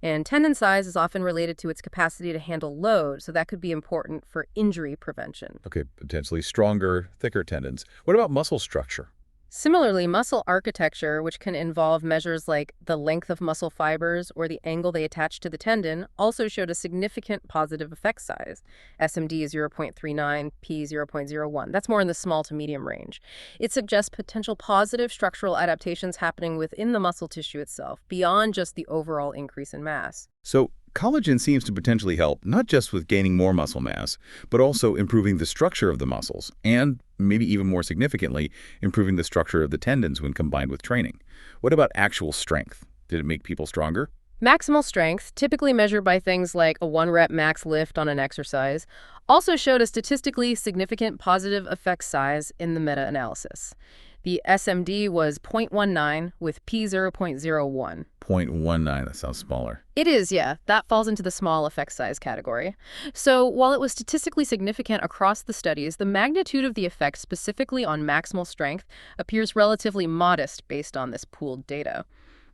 And tendon size is often related to its capacity to handle load, so that could be important for injury prevention.
Okay, potentially stronger, thicker tendons. What about muscle structure?
Similarly, muscle architecture, which can involve measures like the length of muscle fibers or the angle they attach to the tendon, also showed a significant positive effect size. SMD is 0.39, P 0.01. That's more in the small to medium range. It suggests potential positive structural adaptations happening within the muscle tissue itself, beyond just the overall increase in mass.
So collagen seems to potentially help not just with gaining more muscle mass, but also improving the structure of the muscles and, maybe even more significantly, improving the structure of the tendons when combined with training. What about actual strength? Did it make people stronger?
Maximal strength, typically measured by things like a 1-rep max lift on an exercise, also showed a statistically significant positive effect size in the meta-analysis. The SMD was 0.19 with p 0.01.
0.19, that sounds smaller.
It is, yeah. That falls into the small effect size category. So while it was statistically significant across the studies, the magnitude of the effect specifically on maximal strength appears relatively modest based on this pooled data.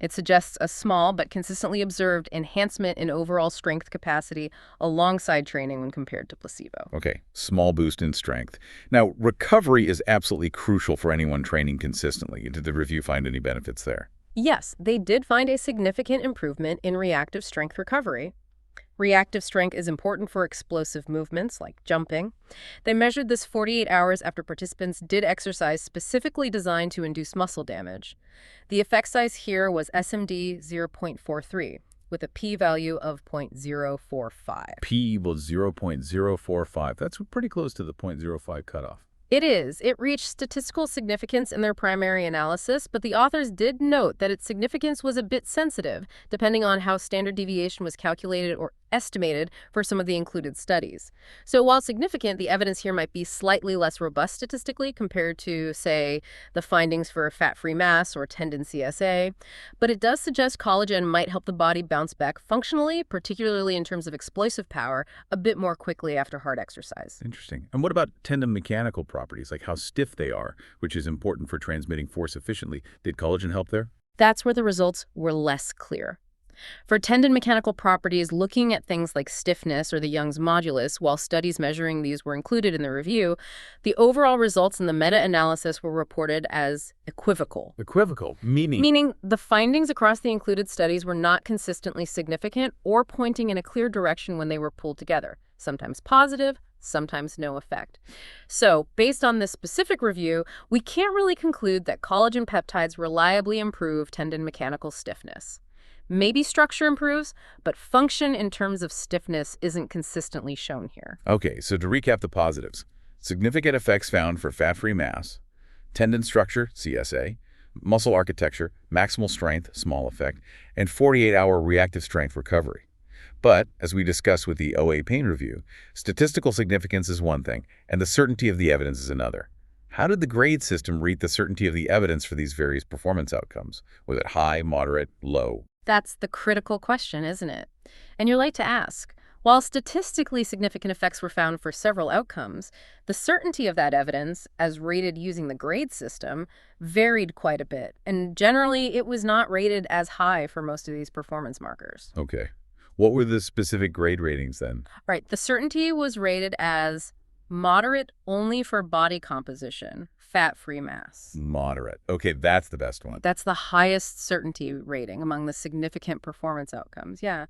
It suggests a small but consistently observed enhancement in overall strength capacity alongside training when compared to placebo.
Okay, small boost in strength. Now, recovery is absolutely crucial for anyone training consistently. Did the review find any benefits there?
Yes, they did find a significant improvement in reactive strength recovery. Reactive strength is important for explosive movements like jumping. They measured this 48 hours after participants did exercise specifically designed to induce muscle damage. The effect size here was SMD 0.43 with a p-value of 0.045.
P equals 0.045. That's pretty close to the 0.05 cutoff.
It is. It reached statistical significance in their primary analysis, but the authors did note that its significance was a bit sensitive, depending on how standard deviation was calculated or estimated for some of the included studies. So while significant, the evidence here might be slightly less robust statistically compared to, say, the findings for fat-free mass or tendon CSA, but it does suggest collagen might help the body bounce back functionally, particularly in terms of explosive power, a bit more quickly after hard exercise.
Interesting. And what about tendon mechanical properties, like how stiff they are, which is important for transmitting force efficiently? Did collagen help there?
That's where the results were less clear. For tendon mechanical properties, looking at things like stiffness or the Young's modulus, while studies measuring these were included in the review, the overall results in the meta-analysis were reported as equivocal.
Equivocal, meaning?
Meaning the findings across the included studies were not consistently significant or pointing in a clear direction when they were pulled together, sometimes positive, sometimes no effect. So, based on this specific review, we can't really conclude that collagen peptides reliably improve tendon mechanical stiffness. Maybe structure improves, but function in terms of stiffness isn't consistently shown here.
Okay, so to recap the positives, significant effects found for fat-free mass, tendon structure, CSA, muscle architecture, maximal strength, small effect, and 48-hour reactive strength recovery. But, as we discussed with the OA pain review, statistical significance is one thing, and the certainty of the evidence is another. How did the grade system rate the certainty of the evidence for these various performance outcomes? Was it high, moderate, low?
That's the critical question, isn't it? And you're right to ask. While statistically significant effects were found for several outcomes, the certainty of that evidence, as rated using the grade system, varied quite a bit. And generally, it was not rated as high for most of these performance markers.
Okay. What were the specific grade ratings then?
Right. The certainty was rated as moderate only for body composition, fat-free mass.
Moderate. Okay, that's the best one.
That's the highest certainty rating among the significant performance outcomes, yeah.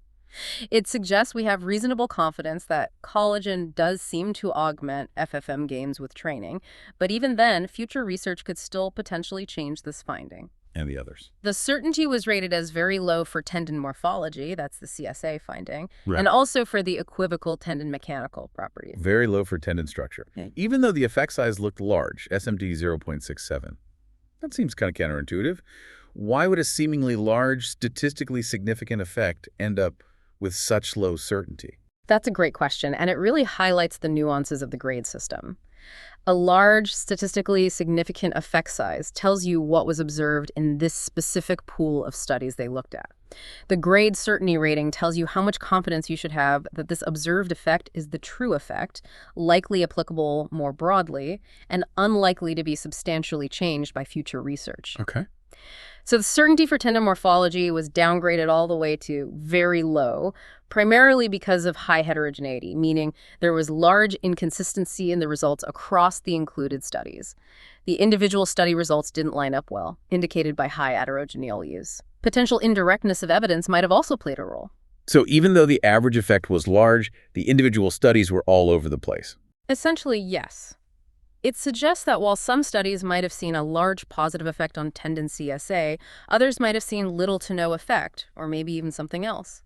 It suggests we have reasonable confidence that collagen does seem to augment FFM gains with training, but even then, future research could still potentially change this finding.
And the others?
The certainty was rated as very low for tendon morphology, that's the CSA finding,
Right.
and also for the equivocal tendon mechanical properties.
Very low for tendon structure.
Okay.
Even though the effect size looked large, SMD 0.67. That seems kind of counterintuitive. Why would a seemingly large, statistically significant effect end up with such low certainty?
That's a great question, and it really highlights the nuances of the grade system. A large, statistically significant effect size tells you what was observed in this specific pool of studies they looked at. The grade certainty rating tells you how much confidence you should have that this observed effect is the true effect, likely applicable more broadly, and unlikely to be substantially changed by future research.
Okay.
So the certainty for tendon morphology was downgraded all the way to very low, primarily because of high heterogeneity, meaning there was large inconsistency in the results across the included studies. The individual study results didn't line up well, indicated by high heterogeneal use. Potential indirectness of evidence might have also played a role.
So even though the average effect was large, the individual studies were all over the place.
Essentially, yes. It suggests that while some studies might have seen a large positive effect on tendon CSA, others might have seen little to no effect, or maybe even something else.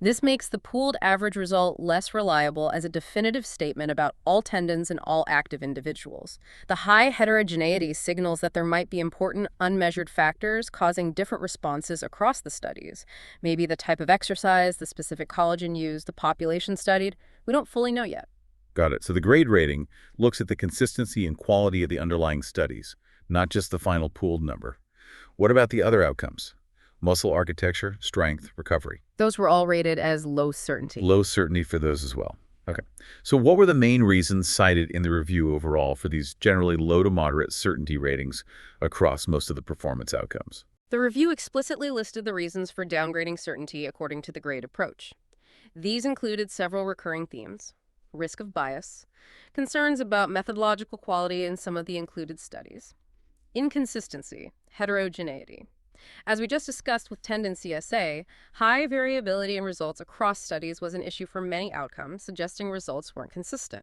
This makes the pooled average result less reliable as a definitive statement about all tendons in all active individuals. The high heterogeneity signals that there might be important unmeasured factors causing different responses across the studies. Maybe the type of exercise, the specific collagen used, the population studied. We don't fully know yet.
Got it. So the grade rating looks at the consistency and quality of the underlying studies, not just the final pooled number. What about the other outcomes? Muscle architecture, strength, recovery.
Those were all rated as low certainty.
Low certainty for those as well. Okay. So what were the main reasons cited in the review overall for these generally low to moderate certainty ratings across most of the performance outcomes?
The review explicitly listed the reasons for downgrading certainty according to the grade approach. These included several recurring themes: risk of bias, concerns about methodological quality in some of the included studies, inconsistency, heterogeneity. As we just discussed with tendon CSA, high variability in results across studies was an issue for many outcomes, suggesting results weren't consistent.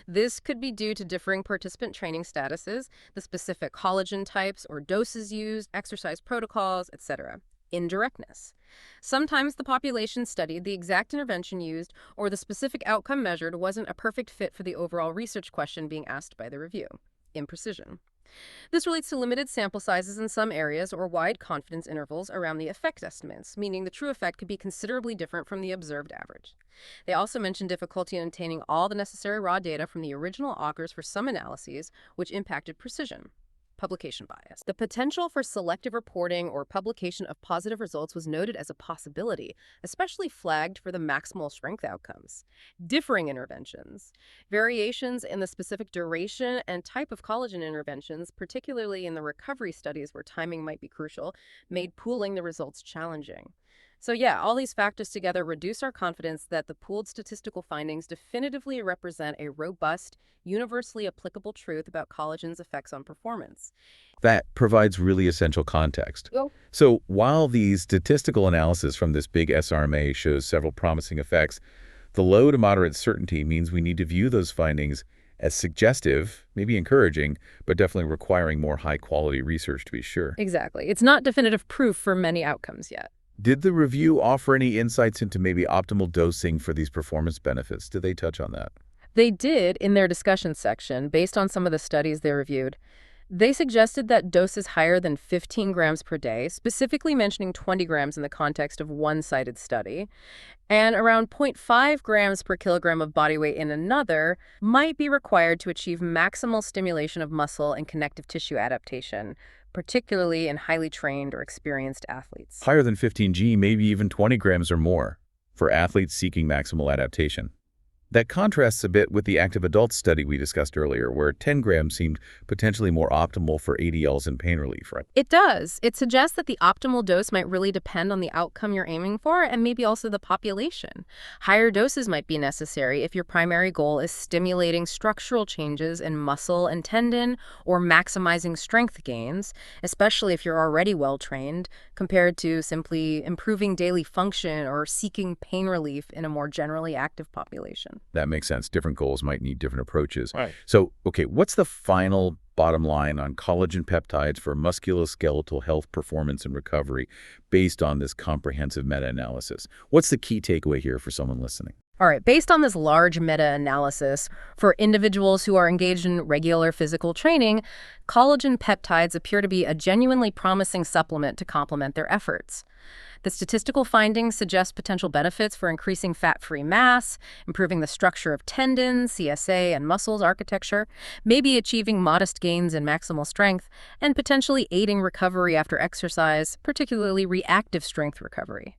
This could be due to differing participant training statuses, the specific collagen types or doses used, exercise protocols, etc. Indirectness. Sometimes the population studied, the exact intervention used, or the specific outcome measured wasn't a perfect fit for the overall research question being asked by the review. Imprecision. This relates to limited sample sizes in some areas or wide confidence intervals around the effect estimates, meaning the true effect could be considerably different from the observed average. They also mentioned difficulty in obtaining all the necessary raw data from the original authors for some analyses, which impacted precision. Publication bias. The potential for selective reporting or publication of positive results was noted as a possibility, especially flagged for the maximal strength outcomes. Differing interventions. Variations in the specific duration and type of collagen interventions, particularly in the recovery studies where timing might be crucial, made pooling the results challenging. So yeah, all these factors together reduce our confidence that the pooled statistical findings definitively represent a robust, universally applicable truth about collagen's effects on performance.
That provides really essential context.
Oh.
So while the statistical analysis from this big SRMA shows several promising effects, the low to moderate certainty means we need to view those findings as suggestive, maybe encouraging, but definitely requiring more high-quality research to be sure.
Exactly. It's not definitive proof for many outcomes yet.
Did the review offer any insights into maybe optimal dosing for these performance benefits? Did they touch on that?
They did in their discussion section, based on some of the studies they reviewed. They suggested that doses higher than 15 grams per day, specifically mentioning 20 grams in the context of one-sided study, and around 0.5 grams per kilogram of body weight in another might be required to achieve maximal stimulation of muscle and connective tissue adaptation, particularly in highly trained or experienced athletes.
Higher than 15G, maybe even 20 grams or more for athletes seeking maximal adaptation. That contrasts a bit with the active adult study we discussed earlier, where 10 grams seemed potentially more optimal for ADLs and pain relief, right?
It does. It suggests that the optimal dose might really depend on the outcome you're aiming for and maybe also the population. Higher doses might be necessary if your primary goal is stimulating structural changes in muscle and tendon or maximizing strength gains, especially if you're already well-trained, compared to simply improving daily function or seeking pain relief in a more generally active population.
That makes sense. Different goals might need different approaches.
Right.
So, okay, what's the final bottom line on collagen peptides for musculoskeletal health, performance, and recovery based on this comprehensive meta-analysis? What's the key takeaway here for someone listening?
All right, based on this large meta-analysis, for individuals who are engaged in regular physical training, collagen peptides appear to be a genuinely promising supplement to complement their efforts. The statistical findings suggest potential benefits for increasing fat-free mass, improving the structure of tendons, CSA, and muscles architecture, maybe achieving modest gains in maximal strength, and potentially aiding recovery after exercise, particularly reactive strength recovery.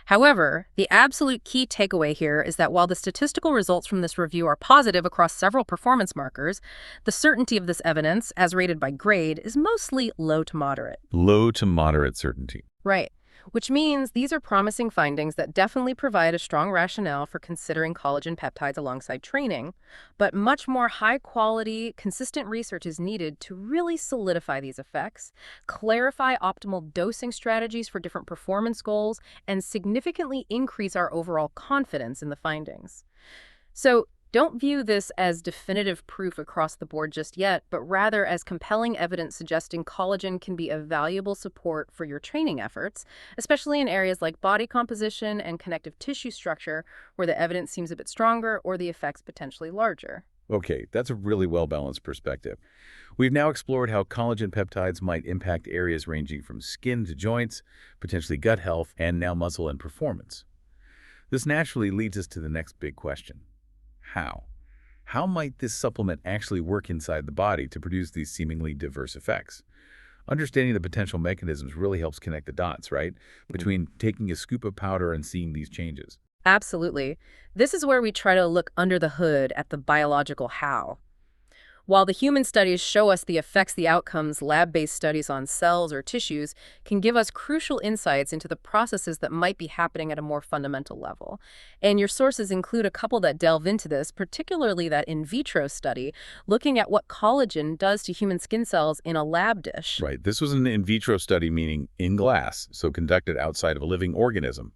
However, the absolute key takeaway here is that while the statistical results from this review are positive across several performance markers, the certainty of this evidence, as rated by grade, is mostly low to moderate.
Low to moderate certainty.
Right. Which means these are promising findings that definitely provide a strong rationale for considering collagen peptides alongside training, but much more high-quality, consistent research is needed to really solidify these effects, clarify optimal dosing strategies for different performance goals, and significantly increase our overall confidence in the findings. So, Don't view this as definitive proof across the board just yet, but rather as compelling evidence suggesting collagen can be a valuable support for your training efforts, especially in areas like body composition and connective tissue structure, where the evidence seems a bit stronger or the effects potentially larger.
Okay, that's a really well-balanced perspective. We've now explored how collagen peptides might impact areas ranging from skin to joints, potentially gut health, and now muscle and performance. This naturally leads us to the next big question. How? How might this supplement actually work inside the body to produce these seemingly diverse effects? Understanding the potential mechanisms really helps connect the dots, right? Between taking a scoop of powder and seeing these changes.
Absolutely. This is where we try to look under the hood at the biological how. While the human studies show us the effects, the outcomes, lab-based studies on cells or tissues can give us crucial insights into the processes that might be happening at a more fundamental level. And your sources include a couple that delve into this, particularly that in vitro study, looking at what collagen does to human skin cells in a lab dish.
Right. This was an in vitro study, meaning in glass, so conducted outside of a living organism.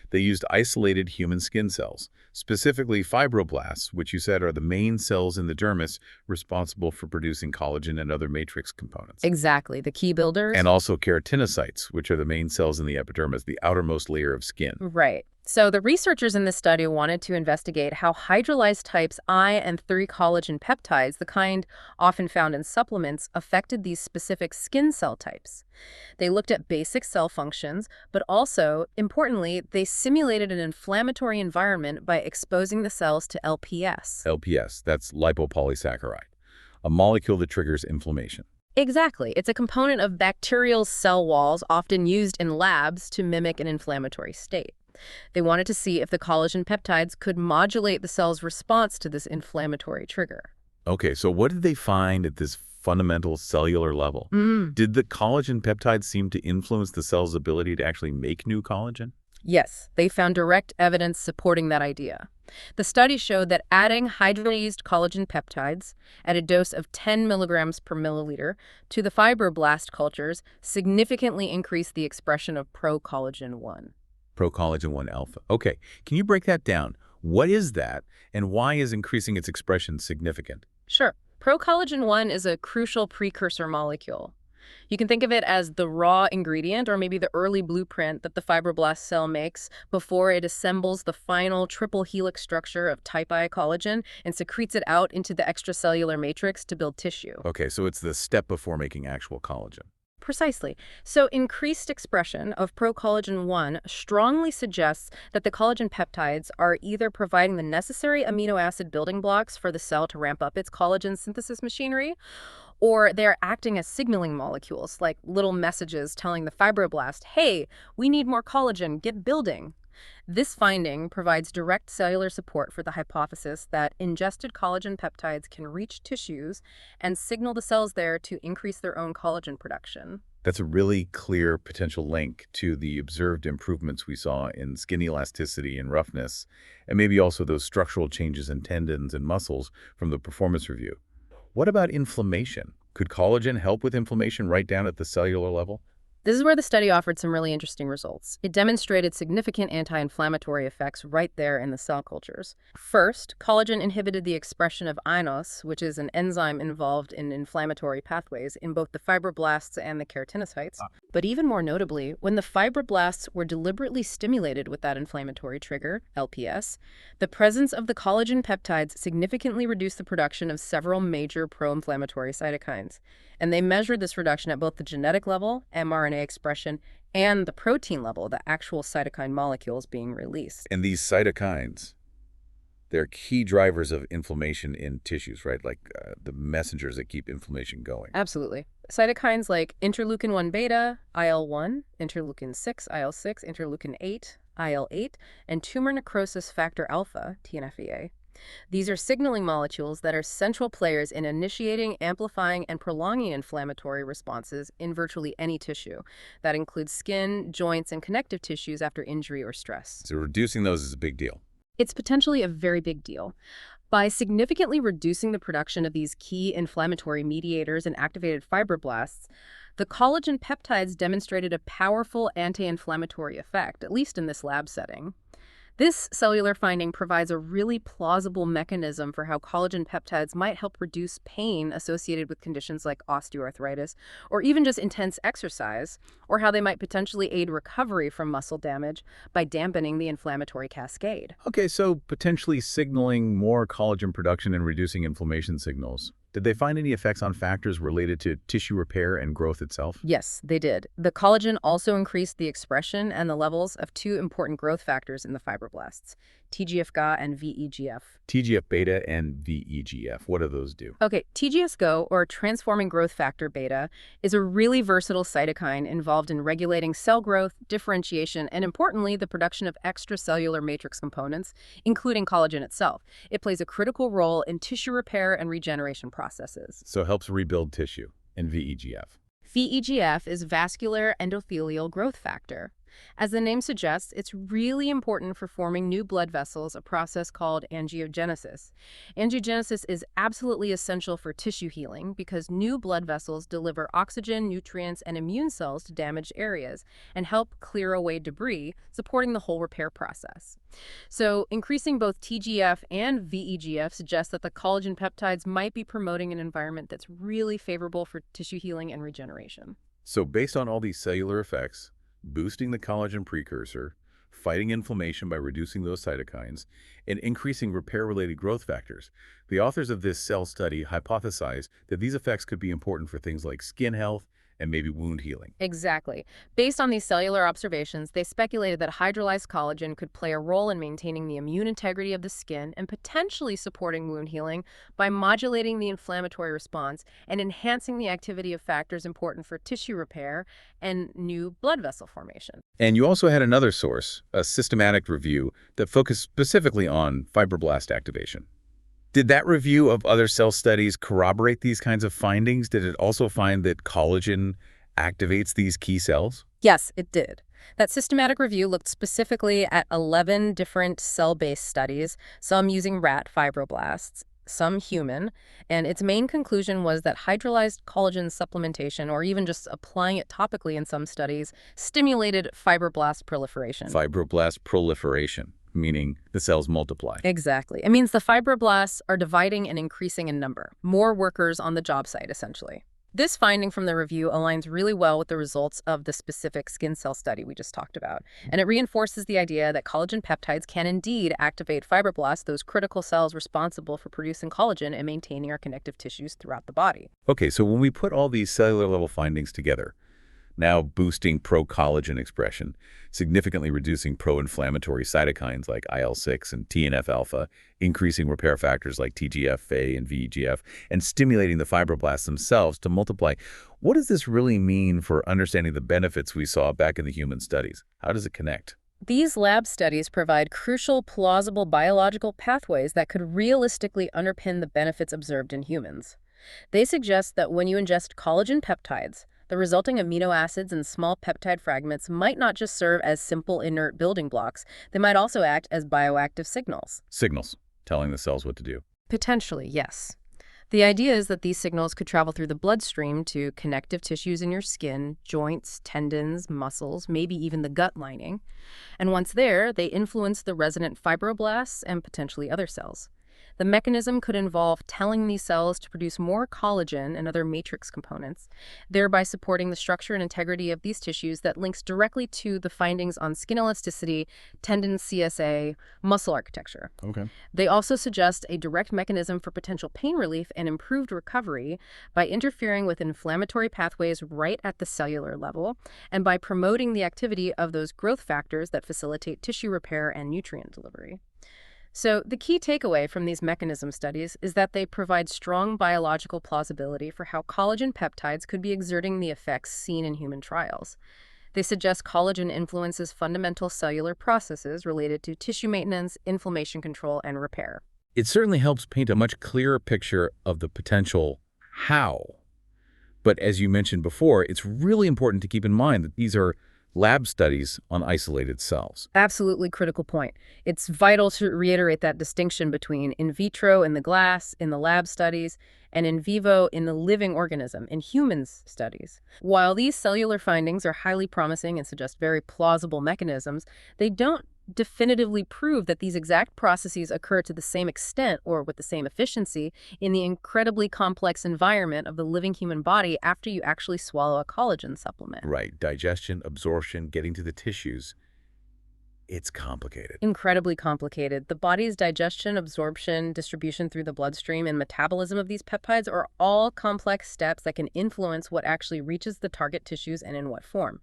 They used isolated human skin cells, specifically fibroblasts, which you said are the main cells in the dermis responsible for producing collagen and other matrix components.
Exactly, the key builders.
And also keratinocytes, which are the main cells in the epidermis, the outermost layer of skin.
Right. So the researchers in this study wanted to investigate how hydrolyzed types I and III collagen peptides, the kind often found in supplements, affected these specific skin cell types. They looked at basic cell functions, but also, importantly, they simulated an inflammatory environment by exposing the cells to LPS.
LPS, that's lipopolysaccharide, a molecule that triggers inflammation.
Exactly. It's a component of bacterial cell walls often used in labs to mimic an inflammatory state. They wanted to see if the collagen peptides could modulate the cell's response to this inflammatory trigger.
Okay, so what did they find at this fundamental cellular level? Did the collagen peptides seem to influence the cell's ability to actually make new collagen?
Yes, they found direct evidence supporting that idea. The study showed that adding hydrolyzed collagen peptides at a dose of 10 milligrams per milliliter to the fibroblast cultures significantly increased the expression of pro-collagen 1.
Pro-collagen 1 alpha. Okay, can you break that down? What is that, and why is increasing its expression significant?
Sure. Pro-collagen 1 is a crucial precursor molecule. You can think of it as the raw ingredient or maybe the early blueprint that the fibroblast cell makes before it assembles the final triple helix structure of type I collagen and secretes it out into the extracellular matrix to build tissue.
Okay, so it's the step before making actual collagen.
Precisely. So increased expression of pro-collagen 1 strongly suggests that the collagen peptides are either providing the necessary amino acid building blocks for the cell to ramp up its collagen synthesis machinery, or they're acting as signaling molecules, like little messages telling the fibroblast, hey, we need more collagen, get building. This finding provides direct cellular support for the hypothesis that ingested collagen peptides can reach tissues and signal the cells there to increase their own collagen production.
That's a really clear potential link to the observed improvements we saw in skin elasticity and roughness, and maybe also those structural changes in tendons and muscles from the performance review. What about inflammation? Could collagen help with inflammation right down at the cellular level?
This is where the study offered some really interesting results. It demonstrated significant anti-inflammatory effects right there in the cell cultures. First, collagen inhibited the expression of inos, which is an enzyme involved in inflammatory pathways in both the fibroblasts and the keratinocytes. But even more notably, when the fibroblasts were deliberately stimulated with that inflammatory trigger, LPS, the presence of the collagen peptides significantly reduced the production of several major pro-inflammatory cytokines. And they measured this reduction at both the genetic level, mRNA expression, and the protein level, the actual cytokine molecules being released.
And these cytokines, they're key drivers of inflammation in tissues, right? Like the messengers that keep inflammation going.
Absolutely. Cytokines like interleukin-1 beta, IL-1, interleukin-6, IL-6, interleukin-8, IL-8, and tumor necrosis factor alpha, TNF-alpha. These are signaling molecules that are central players in initiating, amplifying, and prolonging inflammatory responses in virtually any tissue. That includes skin, joints, and connective tissues after injury or stress.
So reducing those is a big deal.
It's potentially a very big deal. By significantly reducing the production of these key inflammatory mediators and activated fibroblasts, the collagen peptides demonstrated a powerful anti-inflammatory effect, at least in this lab setting. This cellular finding provides a really plausible mechanism for how collagen peptides might help reduce pain associated with conditions like osteoarthritis, or even just intense exercise, or how they might potentially aid recovery from muscle damage by dampening the inflammatory cascade.
Okay, so potentially signaling more collagen production and reducing inflammation signals. Did they find any effects on factors related to tissue repair and growth itself?
Yes, they did. The collagen also increased the expression and the levels of two important growth factors in the fibroblasts, TGF-γ and VEGF.
TGF-beta and VEGF, what do those do?
Okay, TGF-γ, or transforming growth factor beta, is a really versatile cytokine involved in regulating cell growth, differentiation, and importantly, the production of extracellular matrix components, including collagen itself. It plays a critical role in tissue repair and regeneration processes.
So it helps rebuild tissue. And VEGF.
VEGF is vascular endothelial growth factor. As the name suggests, it's really important for forming new blood vessels, a process called angiogenesis. Angiogenesis is absolutely essential for tissue healing because new blood vessels deliver oxygen, nutrients, and immune cells to damaged areas and help clear away debris, supporting the whole repair process. So, increasing both TGF and VEGF suggests that the collagen peptides might be promoting an environment that's really favorable for tissue healing and regeneration.
So based on all these cellular effects, boosting the collagen precursor, fighting inflammation by reducing those cytokines, and increasing repair-related growth factors, the authors of this cell study hypothesized that these effects could be important for things like skin health and maybe wound healing.
Exactly. Based on these cellular observations, they speculated that hydrolyzed collagen could play a role in maintaining the immune integrity of the skin and potentially supporting wound healing by modulating the inflammatory response and enhancing the activity of factors important for tissue repair and new blood vessel formation.
And you also had another source, a systematic review that focused specifically on fibroblast activation. Did that review of other cell studies corroborate these kinds of findings? Did it also find that collagen activates these key cells?
Yes, it did. That systematic review looked specifically at 11 different cell-based studies, some using rat fibroblasts, some human, and its main conclusion was that hydrolyzed collagen supplementation, or even just applying it topically in some studies, stimulated fibroblast proliferation.
Fibroblast proliferation, meaning the cells multiply.
Exactly. It means the fibroblasts are dividing and increasing in number. More workers on the job site, essentially. This finding from the review aligns really well with the results of the specific skin cell study we just talked about, and it reinforces the idea that collagen peptides can indeed activate fibroblasts, those critical cells responsible for producing collagen and maintaining our connective tissues throughout the body.
Okay, so when we put all these cellular level findings together, now boosting pro-collagen expression, significantly reducing pro-inflammatory cytokines like IL-6 and TNF-alpha, increasing repair factors like TGF-A and VEGF, and stimulating the fibroblasts themselves to multiply. What does this really mean for understanding the benefits we saw back in the human studies? How does it connect?
These lab studies provide crucial, plausible biological pathways that could realistically underpin the benefits observed in humans. They suggest that when you ingest collagen peptides, the resulting amino acids and small peptide fragments might not just serve as simple inert building blocks, they might also act as bioactive signals.
Signals, telling the cells what to do.
Potentially, yes. The idea is that these signals could travel through the bloodstream to connective tissues in your skin, joints, tendons, muscles, maybe even the gut lining. And once there, they influence the resident fibroblasts and potentially other cells. The mechanism could involve telling these cells to produce more collagen and other matrix components, thereby supporting the structure and integrity of these tissues that links directly to the findings on skin elasticity, tendon CSA, muscle architecture.
Okay.
They also suggest a direct mechanism for potential pain relief and improved recovery by interfering with inflammatory pathways right at the cellular level and by promoting the activity of those growth factors that facilitate tissue repair and nutrient delivery. So the key takeaway from these mechanism studies is that they provide strong biological plausibility for how collagen peptides could be exerting the effects seen in human trials. They suggest collagen influences fundamental cellular processes related to tissue maintenance, inflammation control, and repair.
It certainly helps paint a much clearer picture of the potential how. But as you mentioned before, it's really important to keep in mind that these are lab studies on isolated cells.
Absolutely critical point. It's vital to reiterate that distinction between in vitro in the glass, in the lab studies, and in vivo in the living organism, in humans studies. While these cellular findings are highly promising and suggest very plausible mechanisms, they don't definitively prove that these exact processes occur to the same extent or with the same efficiency in the incredibly complex environment of the living human body after you actually swallow a collagen supplement.
Right. Digestion, absorption, getting to the tissues. It's complicated.
Incredibly complicated. The body's digestion, absorption, distribution through the bloodstream, and metabolism of these peptides are all complex steps that can influence what actually reaches the target tissues and in what form.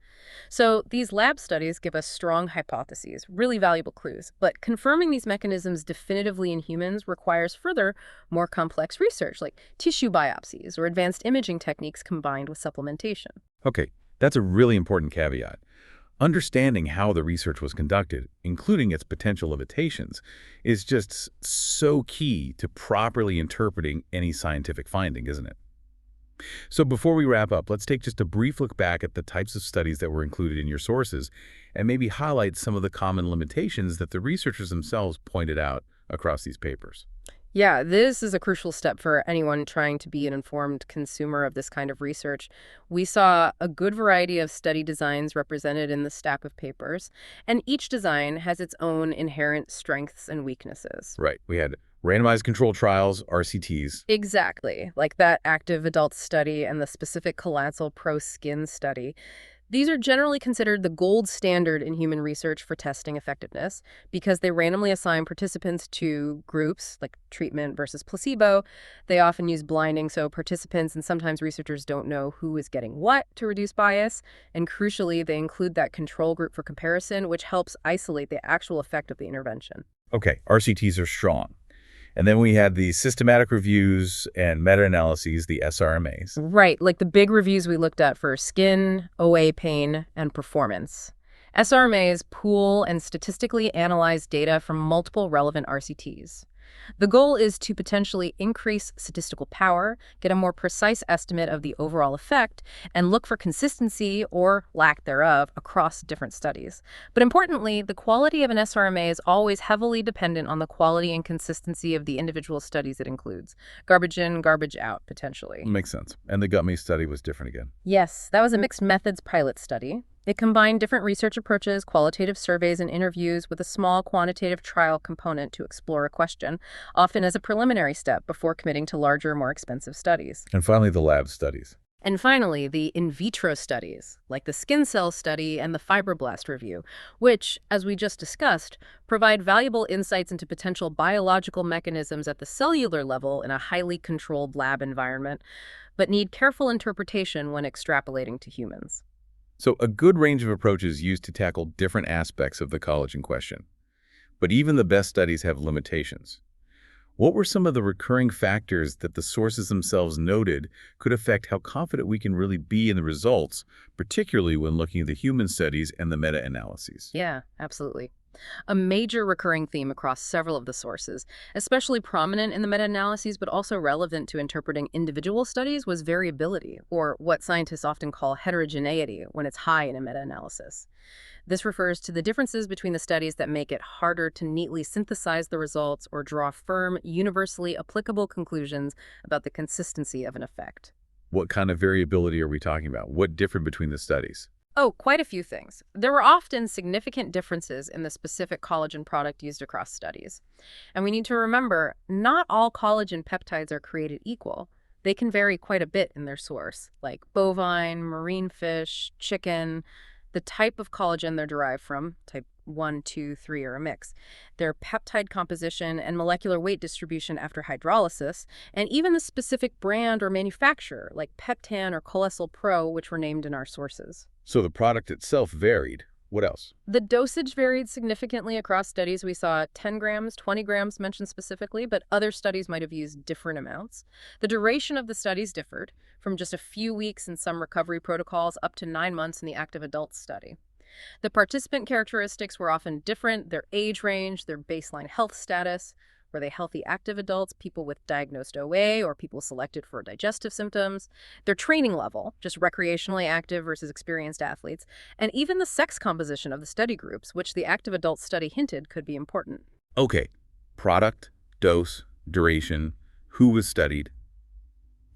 So these lab studies give us strong hypotheses, really valuable clues, but confirming these mechanisms definitively in humans requires further, more complex research like tissue biopsies or advanced imaging techniques combined with supplementation.
Okay, that's a really important caveat. Understanding how the research was conducted, including its potential limitations, is just so key to properly interpreting any scientific finding, isn't it? So before we wrap up, let's take just a brief look back at the types of studies that were included in your sources and maybe highlight some of the common limitations that the researchers themselves pointed out across these papers.
Yeah, this is a crucial step for anyone trying to be an informed consumer of this kind of research. We saw a good variety of study designs represented in the stack of papers, and each design has its own inherent strengths and weaknesses.
Right. We had randomized controlled trials, RCTs.
Exactly, like that active adult study and the specific Collagen Pro Skin study. These are generally considered the gold standard in human research for testing effectiveness because they randomly assign participants to groups, like treatment versus placebo. They often use blinding, so participants and sometimes researchers don't know who is getting what to reduce bias. And crucially, they include that control group for comparison, which helps isolate the actual effect of the intervention.
Okay, RCTs are strong. And then we had the systematic reviews and meta-analyses, the SRMAs.
Right, like the big reviews we looked at for skin, OA pain, and performance. SRMAs pool and statistically analyze data from multiple relevant RCTs. The goal is to potentially increase statistical power, get a more precise estimate of the overall effect, and look for consistency or lack thereof across different studies. But importantly, the quality of an SRMA is always heavily dependent on the quality and consistency of the individual studies it includes. Garbage in, garbage out, potentially.
Makes sense. And the gummy study was different again.
Yes, that was a mixed methods pilot study. It combined different research approaches, qualitative surveys, and interviews with a small quantitative trial component to explore a question, often as a preliminary step before committing to larger, more expensive studies.
And finally, the lab studies.
And finally, the in vitro studies, like the skin cell study and the fibroblast review, which, as we just discussed, provide valuable insights into potential biological mechanisms at the cellular level in a highly controlled lab environment, but need careful interpretation when extrapolating to humans.
So a good range of approaches used to tackle different aspects of the collagen question. But even the best studies have limitations. What were some of the recurring factors that the sources themselves noted could affect how confident we can really be in the results, particularly when looking at the human studies and the meta-analyses?
Yeah, absolutely. A major recurring theme across several of the sources, especially prominent in the meta-analyses but also relevant to interpreting individual studies, was variability, or what scientists often call heterogeneity when it's high in a meta-analysis. This refers to the differences between the studies that make it harder to neatly synthesize the results or draw firm, universally applicable conclusions about the consistency of an effect.
What kind of variability are we talking about? What differed between the studies?
Oh, quite a few things. There were often significant differences in the specific collagen product used across studies. And we need to remember, not all collagen peptides are created equal. They can vary quite a bit in their source, like bovine, marine fish, chicken, the type of collagen they're derived from, type 1, 2, 3, or a mix, their peptide composition and molecular weight distribution after hydrolysis, and even the specific brand or manufacturer, like Peptan or Collagen Pro, which were named in our sources.
So the product itself varied. What else?
The dosage varied significantly across studies. We saw 10 grams, 20 grams mentioned specifically, but other studies might have used different amounts. The duration of the studies differed, from just a few weeks in some recovery protocols up to 9 months in the active adult study. The participant characteristics were often different, their age range, their baseline health status. Were they healthy active adults, people with diagnosed OA, or people selected for digestive symptoms? Their training level, just recreationally active versus experienced athletes, and even the sex composition of the study groups, which the active adult study hinted could be important.
Okay, product, dose, duration, who was studied,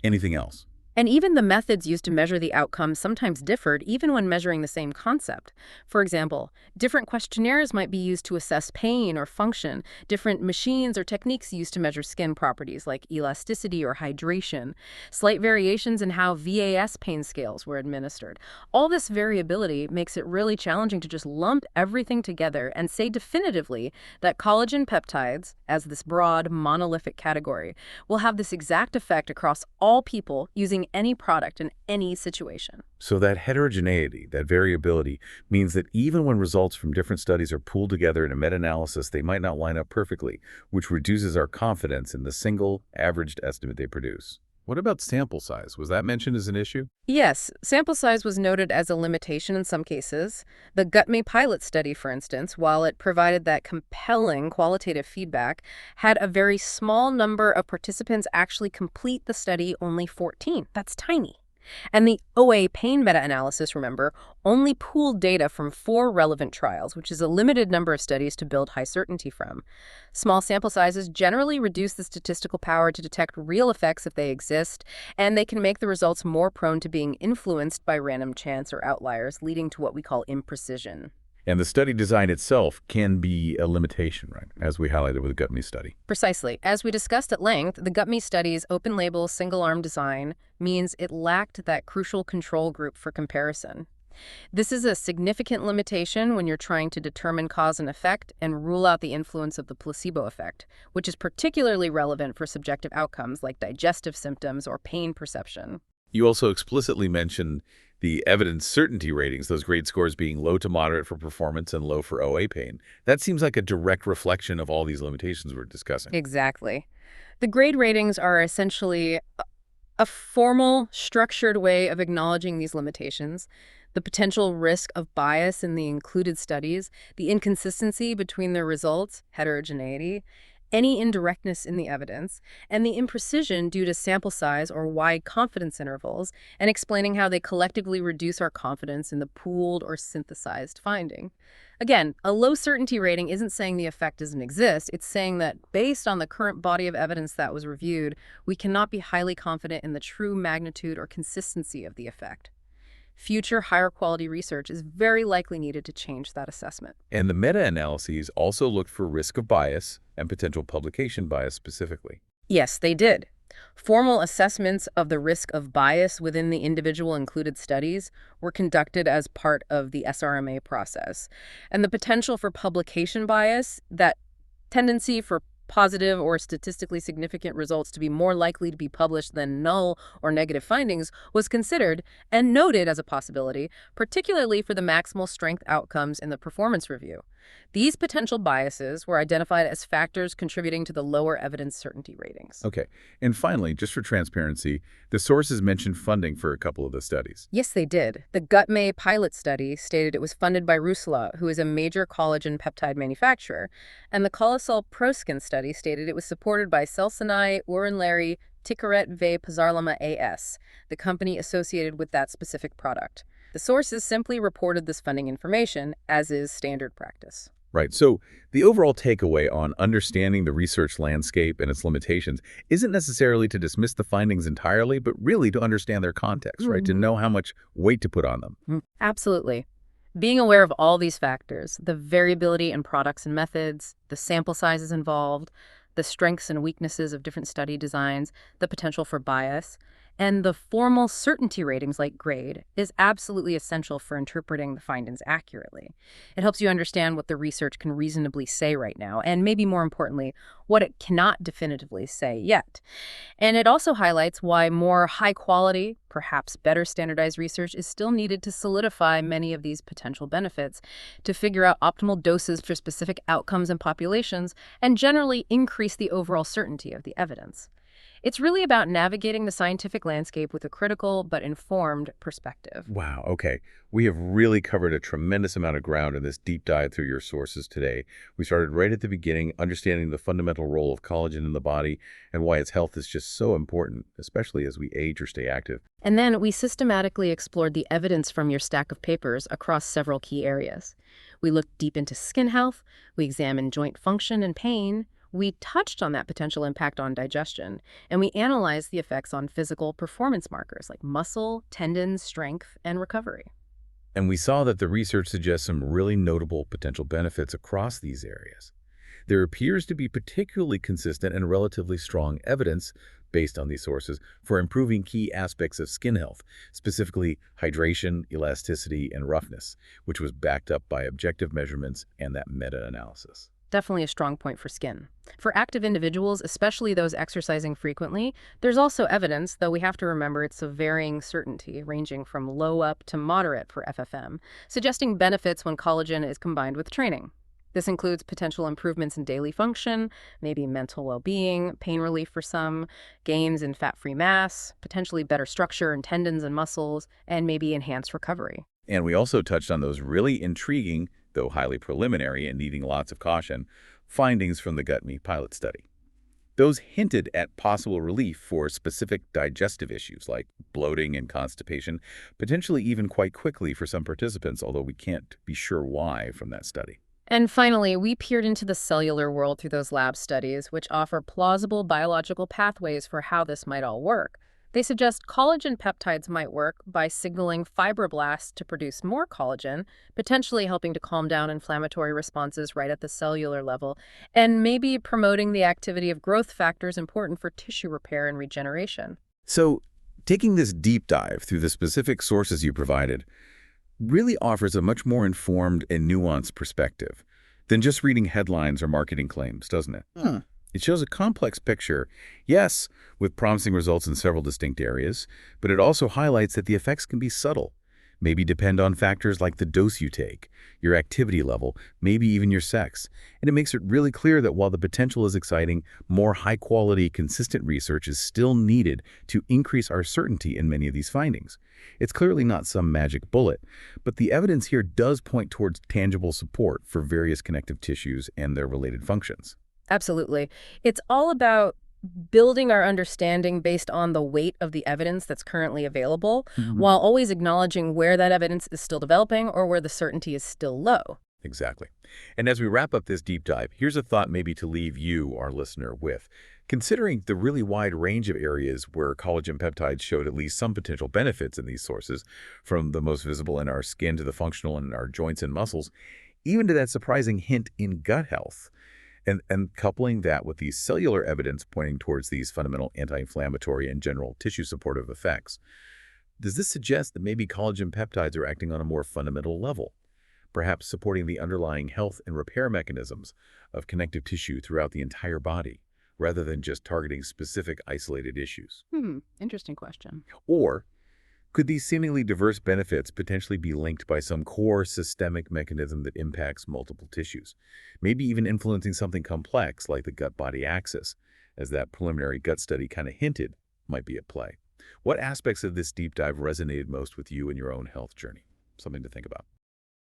anything else?
And even the methods used to measure the outcome sometimes differed, even when measuring the same concept. For example, different questionnaires might be used to assess pain or function, different machines or techniques used to measure skin properties like elasticity or hydration, slight variations in how VAS pain scales were administered. All this variability makes it really challenging to just lump everything together and say definitively that collagen peptides, as this broad, monolithic category, will have this exact effect across all people using any product in any situation.
So that heterogeneity, that variability, means that even when results from different studies are pooled together in a meta-analysis, they might not line up perfectly, which reduces our confidence in the single, averaged estimate they produce. What about sample size? Was that mentioned as an issue?
Yes, sample size was noted as a limitation in some cases. The GutMe pilot study, for instance, while it provided that compelling qualitative feedback, had a very small number of participants actually complete the study, only 14. That's tiny. And the OA pain meta-analysis, remember, only pooled data from 4 relevant trials, which is a limited number of studies to build high certainty from. Small sample sizes generally reduce the statistical power to detect real effects if they exist, and they can make the results more prone to being influenced by random chance or outliers, leading to what we call imprecision.
And the study design itself can be a limitation, right, as we highlighted with the GutMe study.
Precisely. As we discussed at length, the GutMe study's open-label, single-arm design means it lacked that crucial control group for comparison. This is a significant limitation when you're trying to determine cause and effect and rule out the influence of the placebo effect, which is particularly relevant for subjective outcomes like digestive symptoms or pain perception.
You also explicitly mentioned the evidence certainty ratings, those grade scores being low to moderate for performance and low for OA pain. That seems like a direct reflection of all these limitations we're discussing.
Exactly. The grade ratings are essentially a formal, structured way of acknowledging these limitations, the potential risk of bias in the included studies, the inconsistency between their results, heterogeneity, any indirectness in the evidence, and the imprecision due to sample size or wide confidence intervals, and explaining how they collectively reduce our confidence in the pooled or synthesized finding. Again, a low certainty rating isn't saying the effect doesn't exist, it's saying that based on the current body of evidence that was reviewed, we cannot be highly confident in the true magnitude or consistency of the effect. Future higher quality research is very likely needed to change that assessment.
And the meta-analyses also looked for risk of bias and potential publication bias specifically.
Yes, they did. Formal assessments of the risk of bias within the individual included studies were conducted as part of the SRMA process. And the potential for publication bias, that tendency for positive or statistically significant results to be more likely to be published than null or negative findings, was considered and noted as a possibility, particularly for the maximal strength outcomes in the performance review. These potential biases were identified as factors contributing to the lower evidence certainty ratings.
Okay. And finally, just for transparency, the sources mentioned funding for a couple of the studies.
Yes, they did. The GutMe pilot study stated it was funded by Rousselot, who is a major collagen peptide manufacturer, and the Colossal Proskin study stated it was supported by Celsinai Urenlari Ticaret ve Pazarlama AS, the company associated with that specific product. The sources simply reported this funding information, as is standard practice.
Right. So the overall takeaway on understanding the research landscape and its limitations isn't necessarily to dismiss the findings entirely, but really to understand their context, right? To know how much weight to put on them.
Absolutely. Being aware of all these factors, the variability in products and methods, the sample sizes involved, the strengths and weaknesses of different study designs, the potential for bias, and the formal certainty ratings like grade is absolutely essential for interpreting the findings accurately. It helps you understand what the research can reasonably say right now, and maybe more importantly, what it cannot definitively say yet. And it also highlights why more high-quality, perhaps better standardized research is still needed to solidify many of these potential benefits, to figure out optimal doses for specific outcomes and populations, and generally increase the overall certainty of the evidence. It's really about navigating the scientific landscape with a critical but informed perspective.
Wow. Okay. We have really covered a tremendous amount of ground in this deep dive through your sources today. We started right at the beginning, understanding the fundamental role of collagen in the body and why its health is just so important, especially as we age or stay active.
And then we systematically explored the evidence from your stack of papers across several key areas. We looked deep into skin health, we examined joint function and pain, We touched on that potential impact on digestion, and we analyzed the effects on physical performance markers like muscle, tendons, strength, and recovery.
And we saw that the research suggests some really notable potential benefits across these areas. There appears to be particularly consistent and relatively strong evidence based on these sources for improving key aspects of skin health, specifically hydration, elasticity, and roughness, which was backed up by objective measurements and that meta-analysis.
Definitely a strong point for skin. For active individuals, especially those exercising frequently, there's also evidence, though we have to remember it's of varying certainty, ranging from low up to moderate for FFM, suggesting benefits when collagen is combined with training. This includes potential improvements in daily function, maybe mental well-being, pain relief for some, gains in fat-free mass, potentially better structure in tendons and muscles, and maybe enhanced recovery.
And we also touched on those really intriguing, though highly preliminary and needing lots of caution, findings from the gut-me pilot study. Those hinted at possible relief for specific digestive issues like bloating and constipation, potentially even quite quickly for some participants, although we can't be sure why from that study.
And finally, we peered into the cellular world through those lab studies, which offer plausible biological pathways for how this might all work. They suggest collagen peptides might work by signaling fibroblasts to produce more collagen, potentially helping to calm down inflammatory responses right at the cellular level, and maybe promoting the activity of growth factors important for tissue repair and regeneration.
So, taking this deep dive through the specific sources you provided really offers a much more informed and nuanced perspective than just reading headlines or marketing claims, doesn't it? It shows a complex picture, yes, with promising results in several distinct areas, but it also highlights that the effects can be subtle, maybe depend on factors like the dose you take, your activity level, maybe even your sex. And it makes it really clear that while the potential is exciting, more high-quality, consistent research is still needed to increase our certainty in many of these findings. It's clearly not some magic bullet, but the evidence here does point towards tangible support for various connective tissues and their related functions.
Absolutely. It's all about building our understanding based on the weight of the evidence that's currently available, while always acknowledging where that evidence is still developing or where the certainty is still low.
Exactly. And as we wrap up this deep dive, here's a thought maybe to leave you, our listener, with. Considering the really wide range of areas where collagen peptides showed at least some potential benefits in these sources, from the most visible in our skin to the functional in our joints and muscles, even to that surprising hint in gut health, and coupling that with the cellular evidence pointing towards these fundamental anti-inflammatory and general tissue supportive effects, does this suggest that maybe collagen peptides are acting on a more fundamental level, perhaps supporting the underlying health and repair mechanisms of connective tissue throughout the entire body, rather than just targeting specific isolated issues?
Interesting question.
Or could these seemingly diverse benefits potentially be linked by some core systemic mechanism that impacts multiple tissues, maybe even influencing something complex like the gut-body axis, as that preliminary gut study kind of hinted might be at play? What aspects of this deep dive resonated most with you in your own health journey? Something to think about.